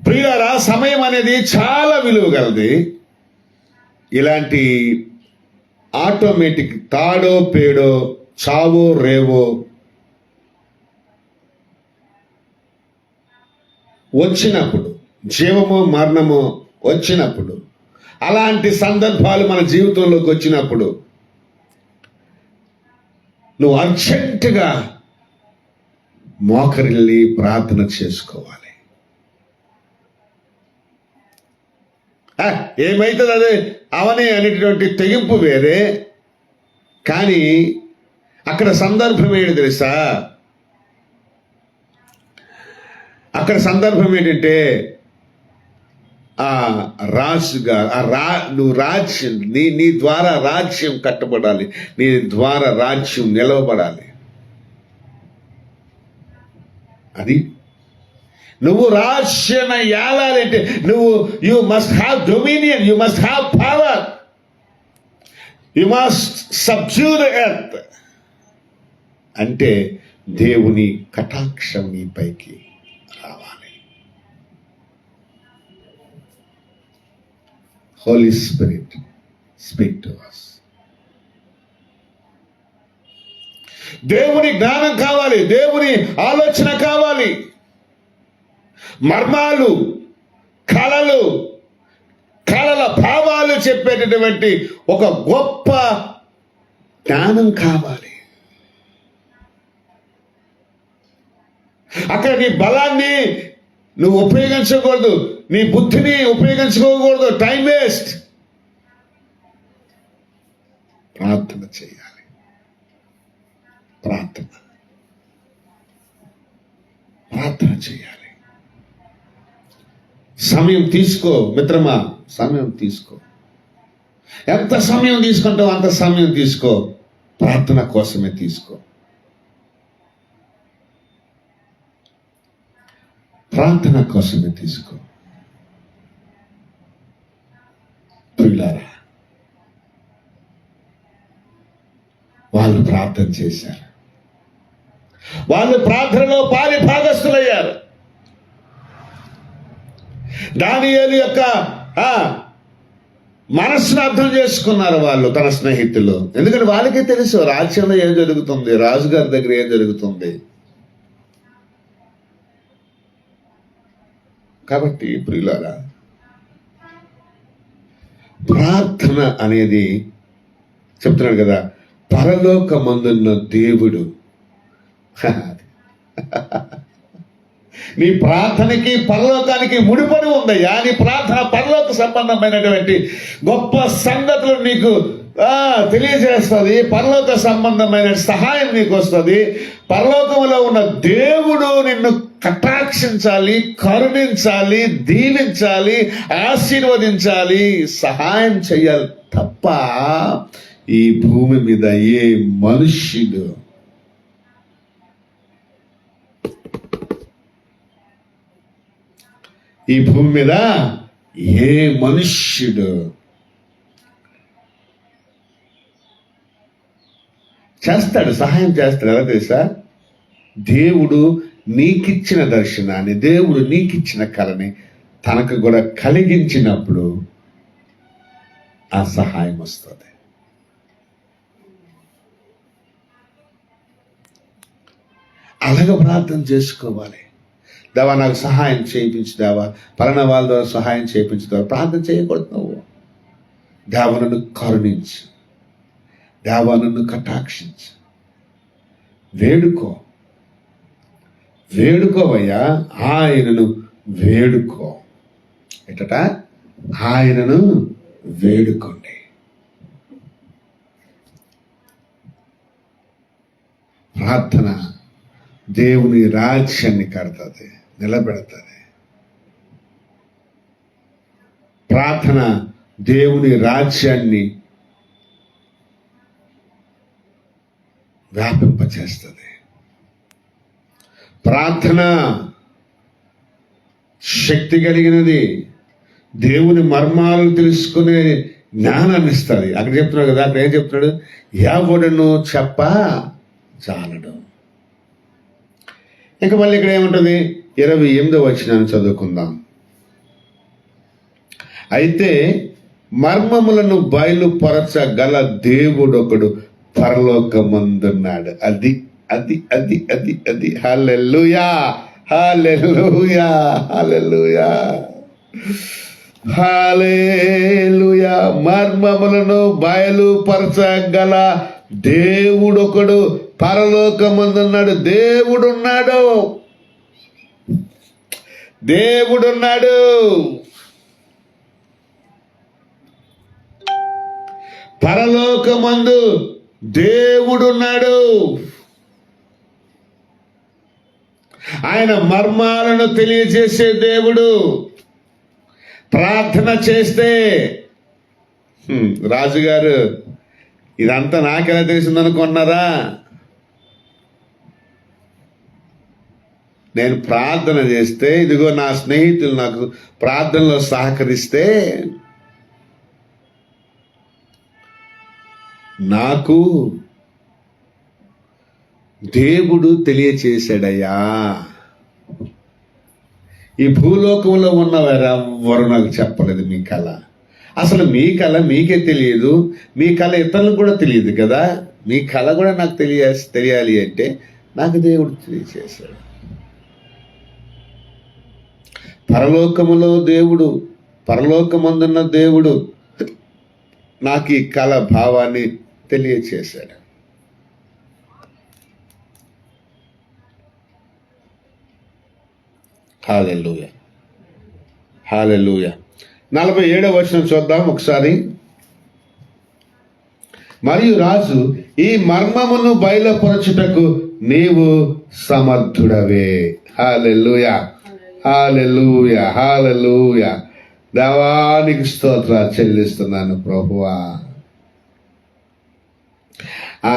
ప్రియులారా, సమయం అనేది చాలా విలువ గలది. ఇలాంటి ఆటోమేటిక్ తాడో పేడో, చావో రేవో వచ్చినప్పుడు, జీవమో మరణమో వచ్చినప్పుడు, అలాంటి సందర్భాలు మన జీవితంలోకి వచ్చినప్పుడు నువ్వు అర్జెంటుగా మోకరిల్లి ప్రార్థన చేసుకోవాలి. ఏమైతుంది అదే అవని అనేటువంటి తెగింపు వేరే, కానీ అక్కడ సందర్భం ఏంటి తెలుసా? అక్కడ సందర్భం ఏంటంటే రాజుగా నువ్వు రాజ్యం, నీ ద్వారా రాజ్యం కట్టబడాలి, నీ ద్వారా రాజ్యం నిలవబడాలి. అది నువ్వు రాజ్యం ఏలాలంటే you must have dominion, you must have power, you must subdue the earth. అంటే దేవుని కటాక్షం నీ పైకి రావాలి. Holy Spirit, speak to us. దేవుని జ్ఞానం కావాలి, దేవుని ఆలోచన కావాలి, మర్మాలు, కళల భావాలు చెప్పేటటువంటి ఒక గొప్ప జ్ఞానం కావాలి. అక్కడ నీ బలాన్ని నువ్వు ఉపయోగించకూడదు, నీ బుద్ధిని ఉపయోగించుకోకూడదు. Time waste. ప్రార్థన చేయాలి. ప్రార్థన చేయాలి. సమయం తీసుకో మిత్రమా, సమయం తీసుకో. ఎంత సమయం తీసుకుంటావు అంత సమయం తీసుకో. ప్రార్థన కోసమే తీసుకో. ప్రార్థన కోసమే తీసుకో. ప్రియులారా, వాళ్ళు ప్రార్థన చేశారు. వాళ్ళు ప్రార్థనలో పాలి భాగస్థులయ్యారు. దానియేలు యొక్క మనస్సును అర్థం చేసుకున్నారు వాళ్ళు, తన స్నేహితులు. ఎందుకంటే వాళ్ళకే తెలుసు రాజ్యంలో ఏం జరుగుతుంది, రాజుగారి దగ్గర ఏం జరుగుతుంది. కాబట్టి ప్రియులారా, ప్రార్థన అనేది చెప్తున్నాడు కదా, పరలోకమందున్న దేవుడు. నీ ప్రార్థనకి పరలోకానికి ముడిపడి ఉందయ్యా. నీ ప్రార్థన పరలోక సంబంధమైనటువంటి గొప్ప సంగతులు నీకు తెలియజేస్తుంది. పరలోక సంబంధమైన సహాయం నీకు వస్తుంది. పరలోకంలో ఉన్న దేవుడు నిన్ను కటాక్షించాలి, కరుణించాలి, దీవించాలి, ఆశీర్వదించాలి, సహాయం చేయాలి తప్ప ఈ భూమి మీద ఏ మనుష్యుడు చేస్తాడు, సహాయం చేస్తాడు. ఎలా తెలుసా? దేవుడు నీకిచ్చిన దర్శనాన్ని, దేవుడు నీకిచ్చిన కళని తనకు కూడా కలిగించినప్పుడు ఆ సహాయం వస్తుంది. అలాగ ప్రార్థన చేసుకోవాలి. దేవా నాకు సహాయం చేయించు, దేవా పలానా వాళ్ళ ద్వారా సహాయం చేయించు. దేవా ప్రార్థన చేయకూడదు. నువ్వు దేవా నన్ను కరుణించు, దేవా నన్ను కటాక్షించు. వేడుకోవయ్యా, ఆయనను వేడుకో. ఎటట ఆయనను వేడుకోండి. ప్రార్థన దేవుని రాజ్యాన్ని కడతాది, నిలబెడతాది. ప్రార్థన దేవుని రాజ్యాన్ని వ్యాపింపచేస్తుంది. ప్రార్థన శక్తి కలిగినది. దేవుని మర్మాలను తెలుసుకునే జ్ఞానాన్ని ఇస్తుంది. అక్కడ చెప్తున్నాడు కదా, అక్కడ ఏం చెప్తున్నాడు? ఎవడును చెప్ప చాలడు. ఇంకా మళ్ళీ ఇక్కడ ఏముంటుంది? 28వ వచనాన్ని చదువుకుందాం. అయితే మర్మములను బయలుపరచగల దేవుడొకడు పరలోకమందున్నాడు. అది అది అది అది అది హల్లెలూయా, హల్లెలూయా, హల్లెలూయా, హల్లెలూయా. మర్మములను బయలుపరచగల దేవుడొకడు పరలోకమందున్నాడు. దేవుడున్నాడు. పరలోకమందు దేవుడున్నాడు. ఆయన మర్మాలను తెలియజేసే దేవుడు. ప్రార్థన చేస్తే రాజుగారు ఇదంతా నాకెలా తెలిసిందనుకున్నారా? నేను ప్రార్థన చేస్తే, ఇదిగో నా స్నేహితులు నాకు ప్రార్థనలో సహకరిస్తే నాకు దేవుడు తెలియచేశాడయ్యా. ఈ భూలోకంలో ఉన్నవారెవ్వరు నాకు చెప్పలేదు మీ కళ. అసలు మీ కళ మీకే తెలియదు, మీ కళ ఇతరులకు కూడా తెలియదు కదా. మీ కళ కూడా నాకు తెలియాలి అంటే నాకు దేవుడు తెలియచేశాడు. పరలోకమందున్న దేవుడు నాకు ఈ కళ భావాన్ని తెలియచేశాడు. హల్లెలూయా, హల్లెలూయా. 47వ వచనం చూద్దాం ఒకసారి. మరియు రాజు, ఈ మర్మమును బయలుపరచుటకు నీవు సమర్థుడవే. హల్లెలూయా, హల్లెలూయా, హల్లెలూయా. దేవానికి స్తోత్రాలు చెల్లిస్తున్నాను ప్రభువా. ఆ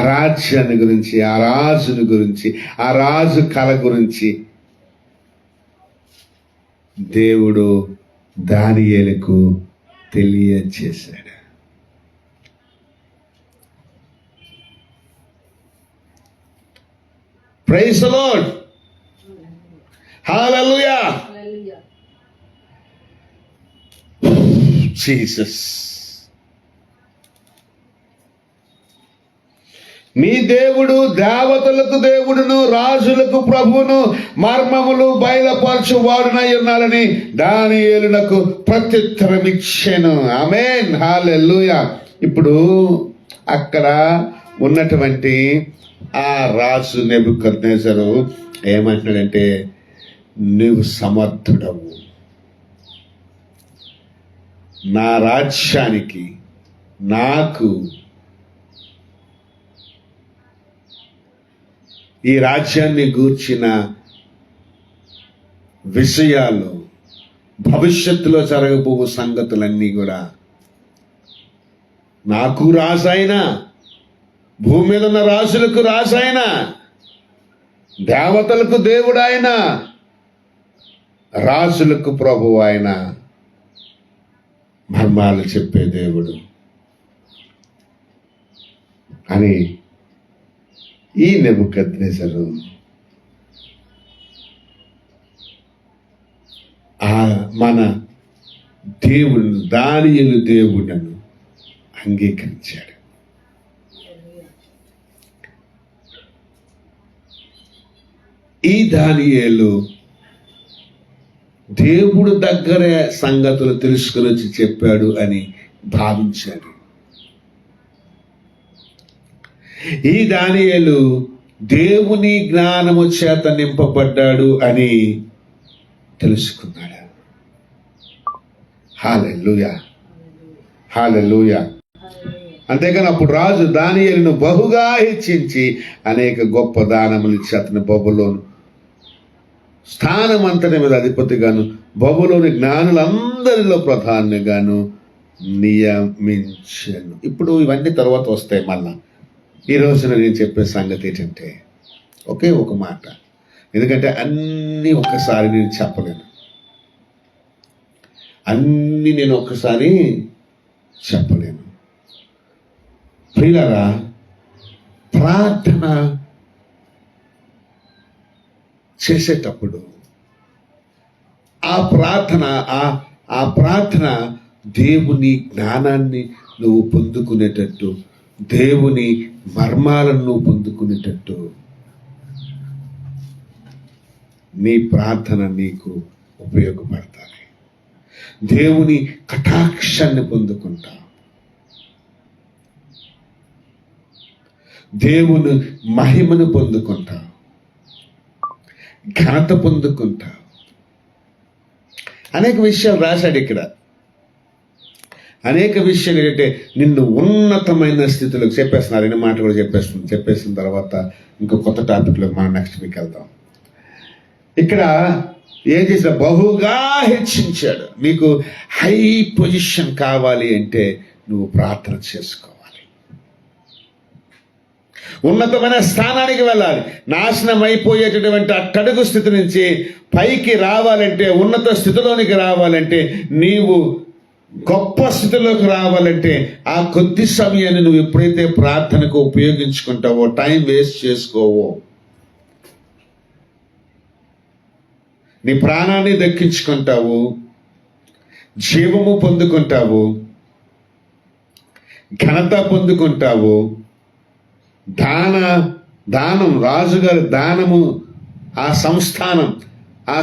రాజ్యాన్ని గురించి, ఆ రాజుని గురించి, ఆ రాజు కళ గురించి దేవుడు దానియేలుకు తెలియచేశాడు. Praise the Lord, hallelujah, Jesus. నీ దేవుడు దేవతలకు దేవుడును, రాజులకు ప్రభువును, మర్మములు బయలుపరచువాడునై ఉన్నాడని దానియేలునకు ప్రత్యుత్తరం ఇచ్చెను. ఆమేన్, హల్లెలూయా. ఇప్పుడు అక్కడ ఉన్నటువంటి ఆ రాజు నెబుకద్నెజరు ఏమంటున్నాడంటే, నువ్వు సమర్థుడవు, నా రాజ్యానికి, నాకు ఈ రాజ్యాన్ని గూర్చిన విషయాలు, భవిష్యత్తులో జరగబోవు సంగతులన్నీ కూడా నాకు రాజైన, భూమి మీద ఉన్న రాజులకు రాజైన, దేవతలకు దేవుడాయన, రాజులకు ప్రభువు ఆయన మర్మాలు చెప్పే దేవుడు అని ఈ నెబుకద్నెజరు మన దేవుడు దానియేలు దేవుడను అంగీకరించాడు. ఈ దానియేలు దేవుడు దగ్గరే సంగతులు తెలుసుకుని వచ్చి చెప్పాడు అని భావించాడు. ఈ దానియేలు దేవుని జ్ఞానము చేత నింపబడ్డాడు అని తెలుసుకున్నాడు. హల్లెలూయా, హల్లెలూయా. అంతేకాని అప్పుడు రాజు దానియేలును బహుగా హెచ్చించి అనేక గొప్ప దానములు ఇచ్చి అతని బబులోను స్థానమంతటి మీద అధిపతిగాను, బబులోని జ్ఞానులందరిలో ప్రధానిగాను నియమించాను. ఇప్పుడు ఇవన్నీ తర్వాత వస్తాయి. మళ్ళా ఈ రోజున నేను చెప్పే సంగతి ఏంటంటే ఒకే ఒక మాట, ఎందుకంటే అన్నీ ఒక్కసారి నేను చెప్పలేను, అన్నీ నేను ఒక్కసారి చెప్పలేను. ప్రియులారా, ప్రార్థన చేసేటప్పుడు ఆ ప్రార్థన దేవుని జ్ఞానాన్ని నువ్వు పొందుకునేటట్టు, దేవుని మర్మాలను నువ్వు పొందుకునేటట్టు నీ ప్రార్థన నీకు ఉపయోగపడతాయి. దేవుని కటాక్షాన్ని పొందుకుంటావు, దేవుని మహిమను పొందుకుంటావు, ఘనత పొందుకుంటావు. అనేక విషయాలు రాశాడు ఇక్కడ. అనేక విషయాలు ఏంటంటే నిన్ను ఉన్నతమైన స్థితిలోకి చెప్పేస్తున్నారు. ఎన్ని మాట కూడా చెప్పేసిన తర్వాత ఇంకో కొత్త టాపిక్లోకి మనం నెక్స్ట్ వీక్ వెళ్దాం. ఇక్కడ ఏం చేసిన బహుగా హెచ్చించాడు. నీకు హై పొజిషన్ కావాలి అంటే నువ్వు ప్రార్థన చేసుకోవాలి, ఉన్నతమైన స్థానానికి వెళ్ళాలి. నాశనం అయిపోయేటటువంటి అట్టడుగు స్థితి నుంచి పైకి రావాలంటే, ఉన్నత స్థితిలోనికి రావాలంటే, నీవు గొప్ప స్థితిలోకి రావాలంటే ఆ కొద్ది సమయాన్ని నువ్వు ఎప్పుడైతే ప్రార్థనకు ఉపయోగించుకుంటావో, టైం వేస్ట్ చేసుకోవో, నీ ప్రాణాన్ని దక్కించుకుంటావు, జీవము పొందుకుంటావు, ఘనత పొందుకుంటావు. దానం రాజుగారి దానము, ఆ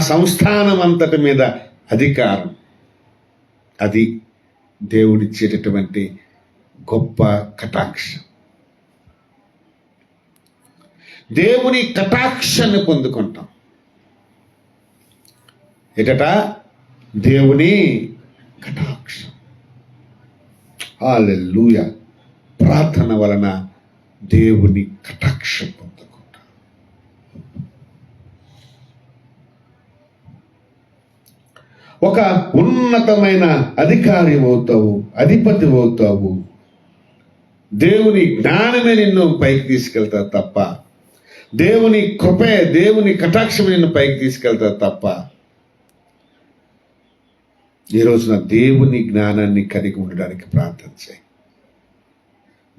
సంస్థానం అంతటి మీద అధికారం, అది దేవుడిచ్చేటటువంటి గొప్ప కటాక్షం. దేవుని కటాక్షాన్ని పొందుకుంటాం. ఎటట దేవుని కటాక్షం. హల్లెలూయా. ప్రార్థన వలన దేవుని కటాక్షం పొందుకుంటాం. ఒక ఉన్నతమైన అధికారి అవుతావు, అధిపతి అవుతావు. దేవుని జ్ఞానమే నిన్ను పైకి తీసుకెళ్తావు తప్ప, దేవుని కృపే, దేవుని కటాక్షమే నిన్ను పైకి తీసుకెళ్తావు తప్ప, ఈ రోజున దేవుని జ్ఞానాన్ని కలిగి ఉండడానికి ప్రార్థన చేయి.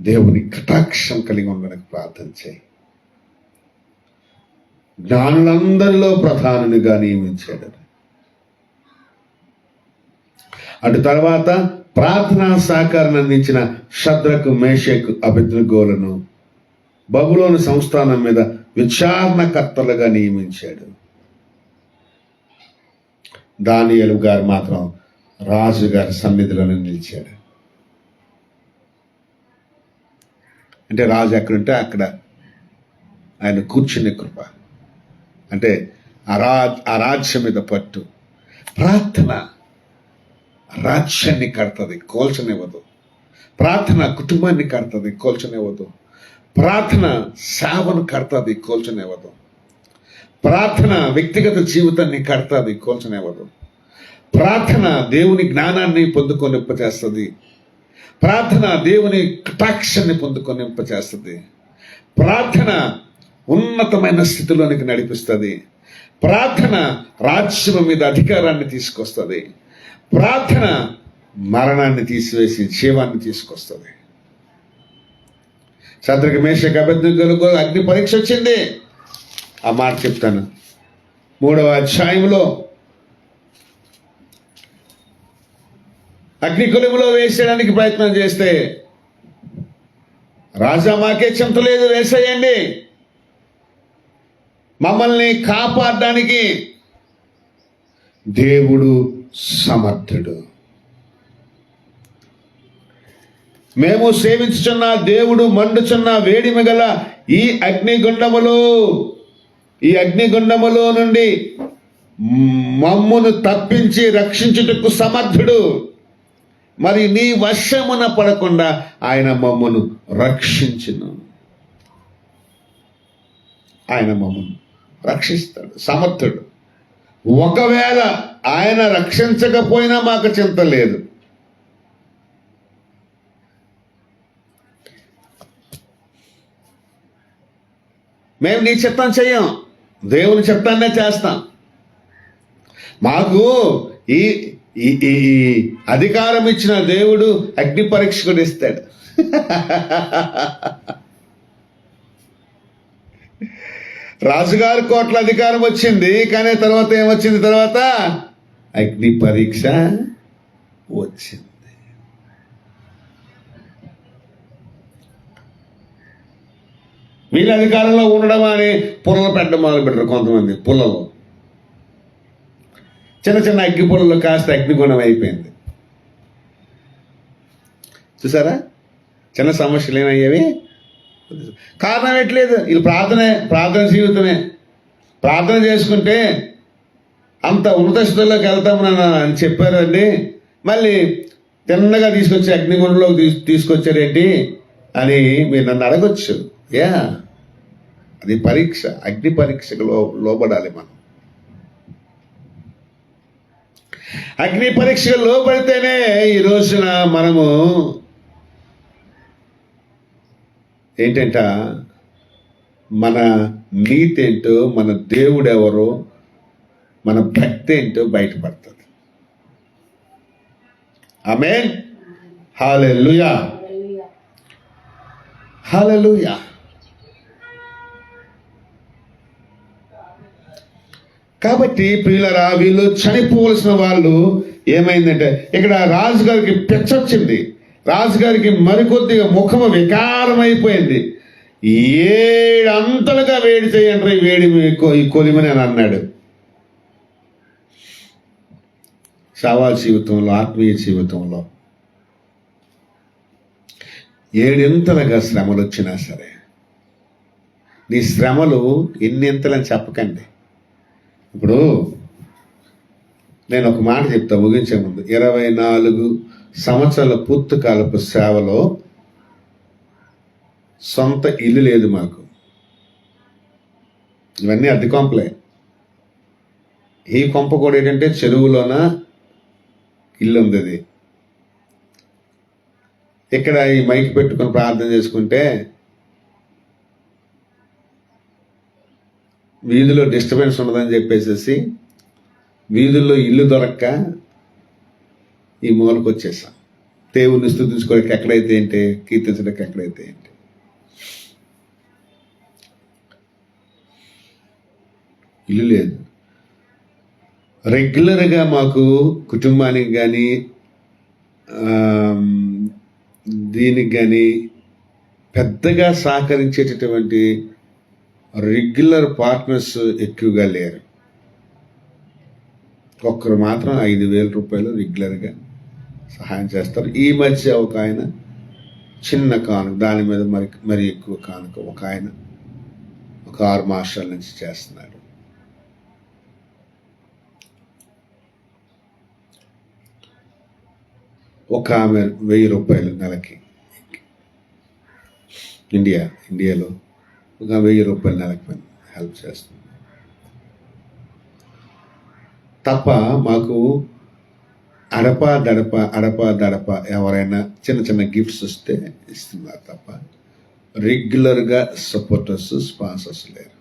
దేవుని కటాక్షం కలిగి ఉండడానికి ప్రార్థన చేయి. జ్ఞానులందరిలో ప్రధానునిగా నియమించాడు. అటు తర్వాత ప్రార్థనా సహకారాన్ని అందించిన షద్రకు, మేషకు, అబేద్నెగోలను బబులోను సంస్థానం మీద విచారణకర్తలుగా నియమించాడు. దానియేలు గారు మాత్రం రాజుగారి సన్నిధిలోనే నిలిచాడు. అంటే రాజు ఎక్కడుంటే అక్కడ ఆయన కూర్చునే కృప. అంటే ఆ రాజ్యం మీద పట్టు. ప్రార్థన రాజ్యాన్ని కడుతుంది, కోల్చనివ్వదు. ప్రార్థన కుటుంబాన్ని కడుతుంది, కోల్చనివ్వదు. ప్రార్థన సేవను కడుతుంది, కోల్చనివ్వదు. ప్రార్థన వ్యక్తిగత జీవితాన్ని కడుతుంది, కోల్చనివ్వదు. ప్రార్థన దేవుని జ్ఞానాన్ని పొందుకొనింపచేస్తుంది. ప్రార్థన దేవుని కటాక్షాన్ని పొందుకొనింపచేస్తుంది. ప్రార్థన ఉన్నతమైన స్థితిలోనికి నడిపిస్తుంది. ప్రార్థన రాజ్యం మీద అధికారాన్ని తీసుకొస్తుంది. ప్రార్థన మరణాన్ని తీసివేసి జీవాన్ని తీసుకొస్తుంది. షద్రకు, మేషకు, అబేద్నెగోలకు అగ్ని పరీక్ష వచ్చింది. ఆ మాట చెప్తాను. 3వ అధ్యాయంలో అగ్నికులములో వేసేయడానికి ప్రయత్నం చేస్తే, రాజా మాకే చింత లేదు, వేసేయండి, మమ్మల్ని కాపాడడానికి దేవుడు సమర్థుడు. మేము సేవించుచున్న దేవుడు మండుచున్న వేడిమి గల ఈ అగ్నిగుండములో నుండి మమ్మును తప్పించి రక్షించుటకు సమర్థుడు. మరి నీ వశమున పడకుండా ఆయన మమ్మను రక్షించును. ఆయన మమ్మను రక్షిస్తాడు, సమర్థుడు. ఒకవేళ ఆయన రక్షించకపోయినా మాకు చింత లేదు. మేము నీ చిత్తం చెయ్యం, దేవుని చిత్తాన్నే చేస్తాం. మాకు ఈ అధికారం ఇచ్చిన దేవుడు అగ్ని పరీక్ష కూడా ఇస్తాడు. రాజుగారి కోట్ల అధికారం వచ్చింది, కానీ తర్వాత ఏమొచ్చింది? తర్వాత అగ్ని పరీక్ష వచ్చింది. వీళ్ళ అధికారంలో ఉండడం అని పుల్లలు పెట్టడం మొదలు పెట్టారు కొంతమంది. పుల్లలు, చిన్న చిన్న అగ్గి పుల్లలు కాస్త అగ్నిగుణం అయిపోయింది. చూసారా, చిన్న సమస్యలు ఏమయ్యేవి? కారణం ఎట్లేదు, వీళ్ళు ప్రార్థన జీవితమే. ప్రార్థన చేసుకుంటే అంత ఉన్నత స్థితిలోకి వెళ్తామని అని చెప్పారండి, మళ్ళీ తిన్నగా తీసుకొచ్చి అగ్నిగుండంలోకి తీసుకొచ్చారేంటి అని మీరు నన్ను అడగొచ్చు. అది పరీక్ష, అగ్ని పరీక్షకు లోబడాలి మనం. అగ్ని పరీక్షకు లోబడితేనే ఈ రోజున మనము ఏంటంట, మన నీతి ఏంటో, మన దేవుడు ఎవరో, మన భక్తి ఏంటో బయటపడుతుంది. ఆమేన్. హల్లెలూయా, హల్లెలూయా. కాబట్టి ప్రియులరా, వీళ్ళు చనిపోవలసిన వాళ్ళు ఏమైందంటే, ఇక్కడ రాజుగారికి పెచ్చొచ్చింది. రాజుగారికి మరికొద్దిగా ముఖము వికారమైపోయింది. 7 అంతలుగా వేడి చేయండి వేడి ఈ కొలిమని అని అన్నాడు. సేవా జీవితంలో, ఆత్మీయ జీవితంలో 7 శ్రమలు వచ్చినా సరే, నీ శ్రమలు ఎన్నింతలని చెప్పకండి. ఇప్పుడు నేను ఒక మాట చెప్తా ముగించే ముందు. 24 సంవత్సరాల పూర్తికాలపు సేవలో సొంత ఇల్లు లేదు మాకు. ఇవన్నీ అద్దె కొంపలే. ఈ కొంప కూడా ఏంటంటే చెరువులోన ఇల్లు ఉంది. అది ఇక్కడ ఈ మైక్ పెట్టుకొని ప్రార్థన చేసుకుంటే వీధిలో డిస్టర్బెన్స్ ఉండదని చెప్పేసి వీధుల్లో ఇల్లు దొరక్క ఈ మూలకు వచ్చేసాం. దేవుణ్ణి స్తుతించుకోవడానికి ఎక్కడైతే ఏంటి, కీర్తించడానికి ఎక్కడైతే ఏంటి. ఇల్లు లేదు. రెగ్యులర్గా మాకు కుటుంబానికి కానీ దీనికి కానీ పెద్దగా సహకరించేటటువంటి రెగ్యులర్ పార్ట్నర్స్ ఎక్కువగా లేరు. ఒక్కరు మాత్రం 5,000 రూపాయలు రెగ్యులర్గా సహాయం చేస్తారు. ఈ మధ్య ఒక ఆయన చిన్న కానుక, దాని మీద మరి ఎక్కువ కానుక ఒక ఆయన ఒక 6 మాసాల నుంచి చేస్తున్నాడు. ఒక ఆమె 1,000 రూపాయలు నెలకి. ఇండియాలో ఒక 1,000 రూపాయలు నెలకి హెల్ప్ చేస్తుంది తప్ప మాకు అడపా దడప ఎవరైనా చిన్న చిన్న గిఫ్ట్స్ వస్తే ఇస్తున్నారు తప్ప రెగ్యులర్గా సపోర్టర్స్, స్పాన్సర్స్ లేరు.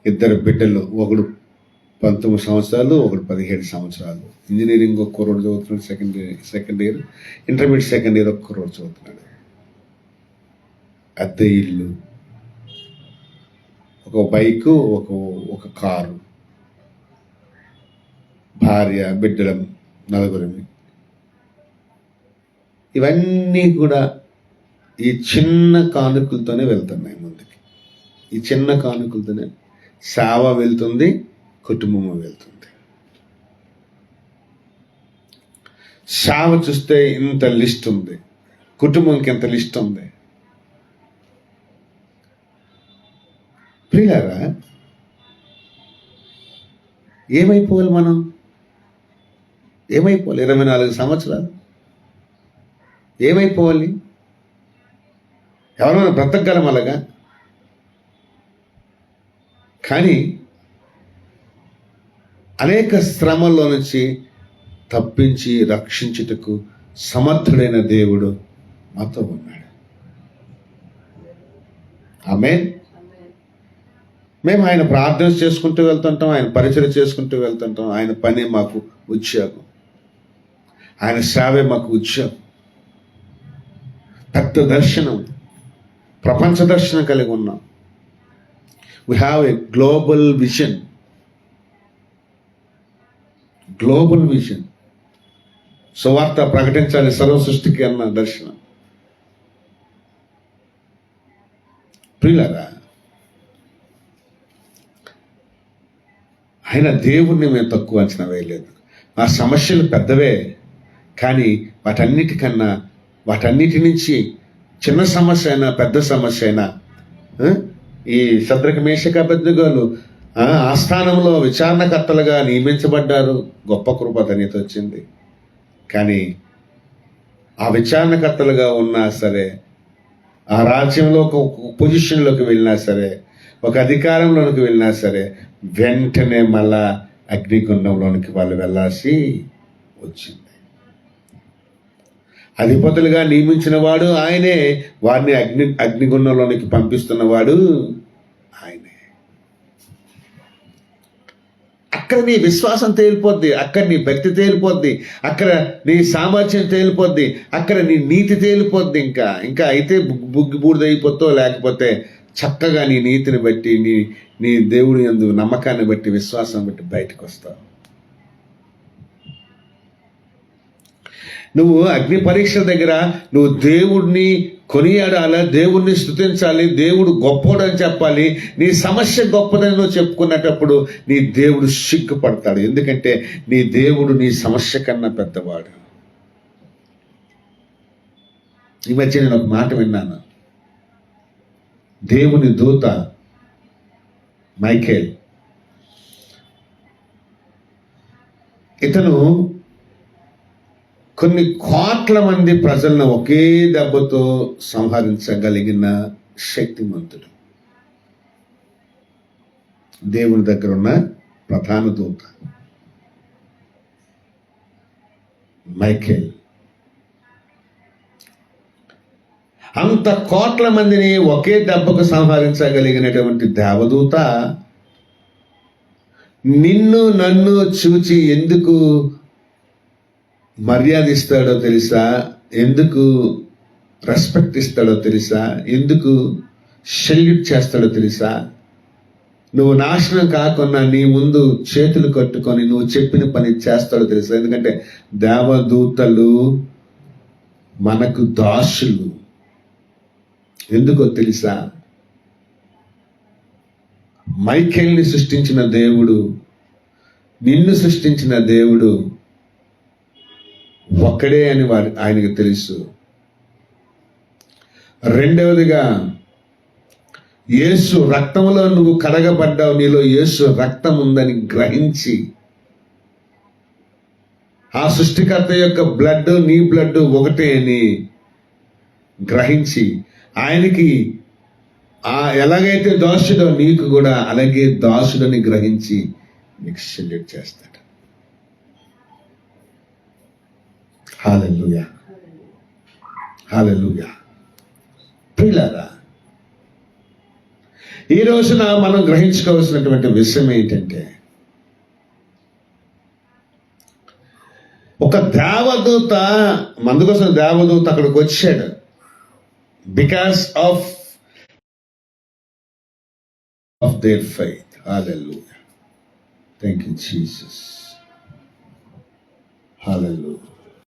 2 బిడ్డలు, ఒకడు 19 సంవత్సరాలు, ఒకడు 17 సంవత్సరాలు. ఇంజనీరింగ్ ఒక కుర్రోడు చదువుతున్నాడు, second year. Intermediate second year ఒక కుర్రోడు చదువుతున్నాడు. అద్దె ఇల్లు, ఒక బైకు, ఒక కారు, భార్య, బిడ్డల 4. ఇవన్నీ కూడా ఈ చిన్న కానుకలతోనే వెళ్తున్నాయి ముందుకి. ఈ చిన్న కానుకలతోనే సేవ వెళ్తుంది, కుటుంబము వెళ్తుంది. సేవ చూస్తే ఇంత లిస్ట్ ఉంది, కుటుంబంకి ఎంత లిస్ట్ ఉంది. ప్రియులారా, ఏమైపోవాలి మనం? ఏమైపోవాలి? 24 సంవత్సరాలు ఏమైపోవాలి? ఎవరైనా బ్రతకగలం అలాగా? కానీ అనేక శ్రమల్లో నుంచి తప్పించి రక్షించుటకు సమర్థుడైన దేవుడు మాతో ఉన్నాడు. ఆమేన్. మేము ఆయన ప్రార్థన చేసుకుంటూ వెళ్తుంటాం, ఆయన పరిచయం చేసుకుంటూ వెళ్తుంటాం. ఆయన పని మాకు ఉద్యోగం, ఆయన సేవే మాకు ఉద్యోగం. పెద్ద దర్శనం, ప్రపంచ దర్శనం కలిగి ఉన్నాం. We have a global vision. సువార్త ప్రకటించాలి సర్వ సృష్టికి అన్న దర్శనం. ప్రియులారా, ఆయన దేవుణ్ణి మేము తక్కువ అంచనా వేయలేదు. మా సమస్యలు పెద్దవే, కానీ వాటన్నిటి నుంచి చిన్న సమస్య అయినా పెద్ద సమస్య అయినా, ఈ శద్రక, మేషక, అబేద్నెగోలు ఆస్థానంలో విచారణకర్తలుగా నియమించబడ్డారు. గొప్ప కృప ధన్యత వచ్చింది. కానీ ఆ విచారణకర్తలుగా ఉన్నా సరే, ఆ రాజ్యంలో ఒక పొజిషన్లోకి వెళ్ళినా సరే, ఒక అధికారంలోనికి వెళ్ళినా సరే, వెంటనే మళ్ళా అగ్నిగుండంలోనికి వాళ్ళు వెళ్ళాల్సి వచ్చింది. అధిపతులుగా నియమించిన వాడు ఆయనే, వారిని అగ్నిగుండంలోనికి పంపిస్తున్నవాడు ఆయనే. అక్కడ నీ విశ్వాసం తేలిపోద్ది, అక్కడ నీ భక్తి తేలిపోద్ది, అక్కడ నీ సామర్థ్యం తేలిపోద్ది, అక్కడ నీ నీతి తేలిపోద్ది. ఇంకా అయితే బుగ్గి బూడిదైపోతో, లేకపోతే చక్కగా నీ నీతిని బట్టి, నీ దేవుని యందు నమ్మకాన్ని బట్టి, విశ్వాసం బట్టి బయటకు వస్తావు. నువ్వు అగ్ని పరీక్షల దగ్గర నువ్వు దేవుడిని కొనియాడాలా, దేవుణ్ణి స్తుతించాలి, దేవుడు గొప్పోడని చెప్పాలి. నీ సమస్య గొప్పదని నువ్వు చెప్పుకునేటప్పుడు నీ దేవుడు సిగ్గుపడతాడు. ఎందుకంటే నీ దేవుడు నీ సమస్య కన్నా పెద్దవాడు. ఈ మధ్య నేను ఒక మాట విన్నాను. దేవుని దూత మైకేల్, ఇతను కొన్ని కోట్ల మంది ప్రజలను ఒకే దెబ్బతో సంహరించగలిగిన శక్తిమంతుడు. దేవుని దగ్గర ఉన్న ప్రధాన దూత మైకేల్. అంత కోట్ల మందిని ఒకే దెబ్బకు సంహరించగలిగినటువంటి దేవదూత నిన్ను నన్ను చూచి ఎందుకు మర్యాద ఇస్తాడో తెలుసా? ఎందుకు రెస్పెక్ట్ ఇస్తాడో తెలుసా? ఎందుకు సెల్యూట్ చేస్తాడో తెలుసా? నువ్వు నాశనం కాకుండా నీ ముందు చేతులు కట్టుకొని నువ్వు చెప్పిన పని చేస్తాడో తెలుసా? ఎందుకంటే దేవదూతలు మనకు దాసులు. ఎందుకో తెలుసా? మైకేల్ని సృష్టించిన దేవుడు, నిన్ను సృష్టించిన దేవుడు ఒక్కడే అని ఆయనకు తెలుసు. రెండవదిగా, యేసు రక్తంలో నువ్వు కడగబడ్డావు, నీలో యేసు రక్తం ఉందని గ్రహించి, ఆ సృష్టికర్త యొక్క బ్లడ్ నీ బ్లడ్ ఒకటే అని గ్రహించి, ఆయనకి ఎలాగైతే దాసుడో నీకు కూడా అలాగే దాసుడని గ్రహించి నీకు సెల్యూట్ చేస్తాడు. హల్లెలూయా, హల్లెలూయా. ప్రియులారా, ఈ రోజున మనం గ్రహించుకోవాల్సినటువంటి విషయం ఏంటంటే, ఒక దేవదూత, మందుకోసం దేవదూత అక్కడికి వచ్చాడు. Because of their faith. Hallelujah. Thank you, Jesus. Hallelujah.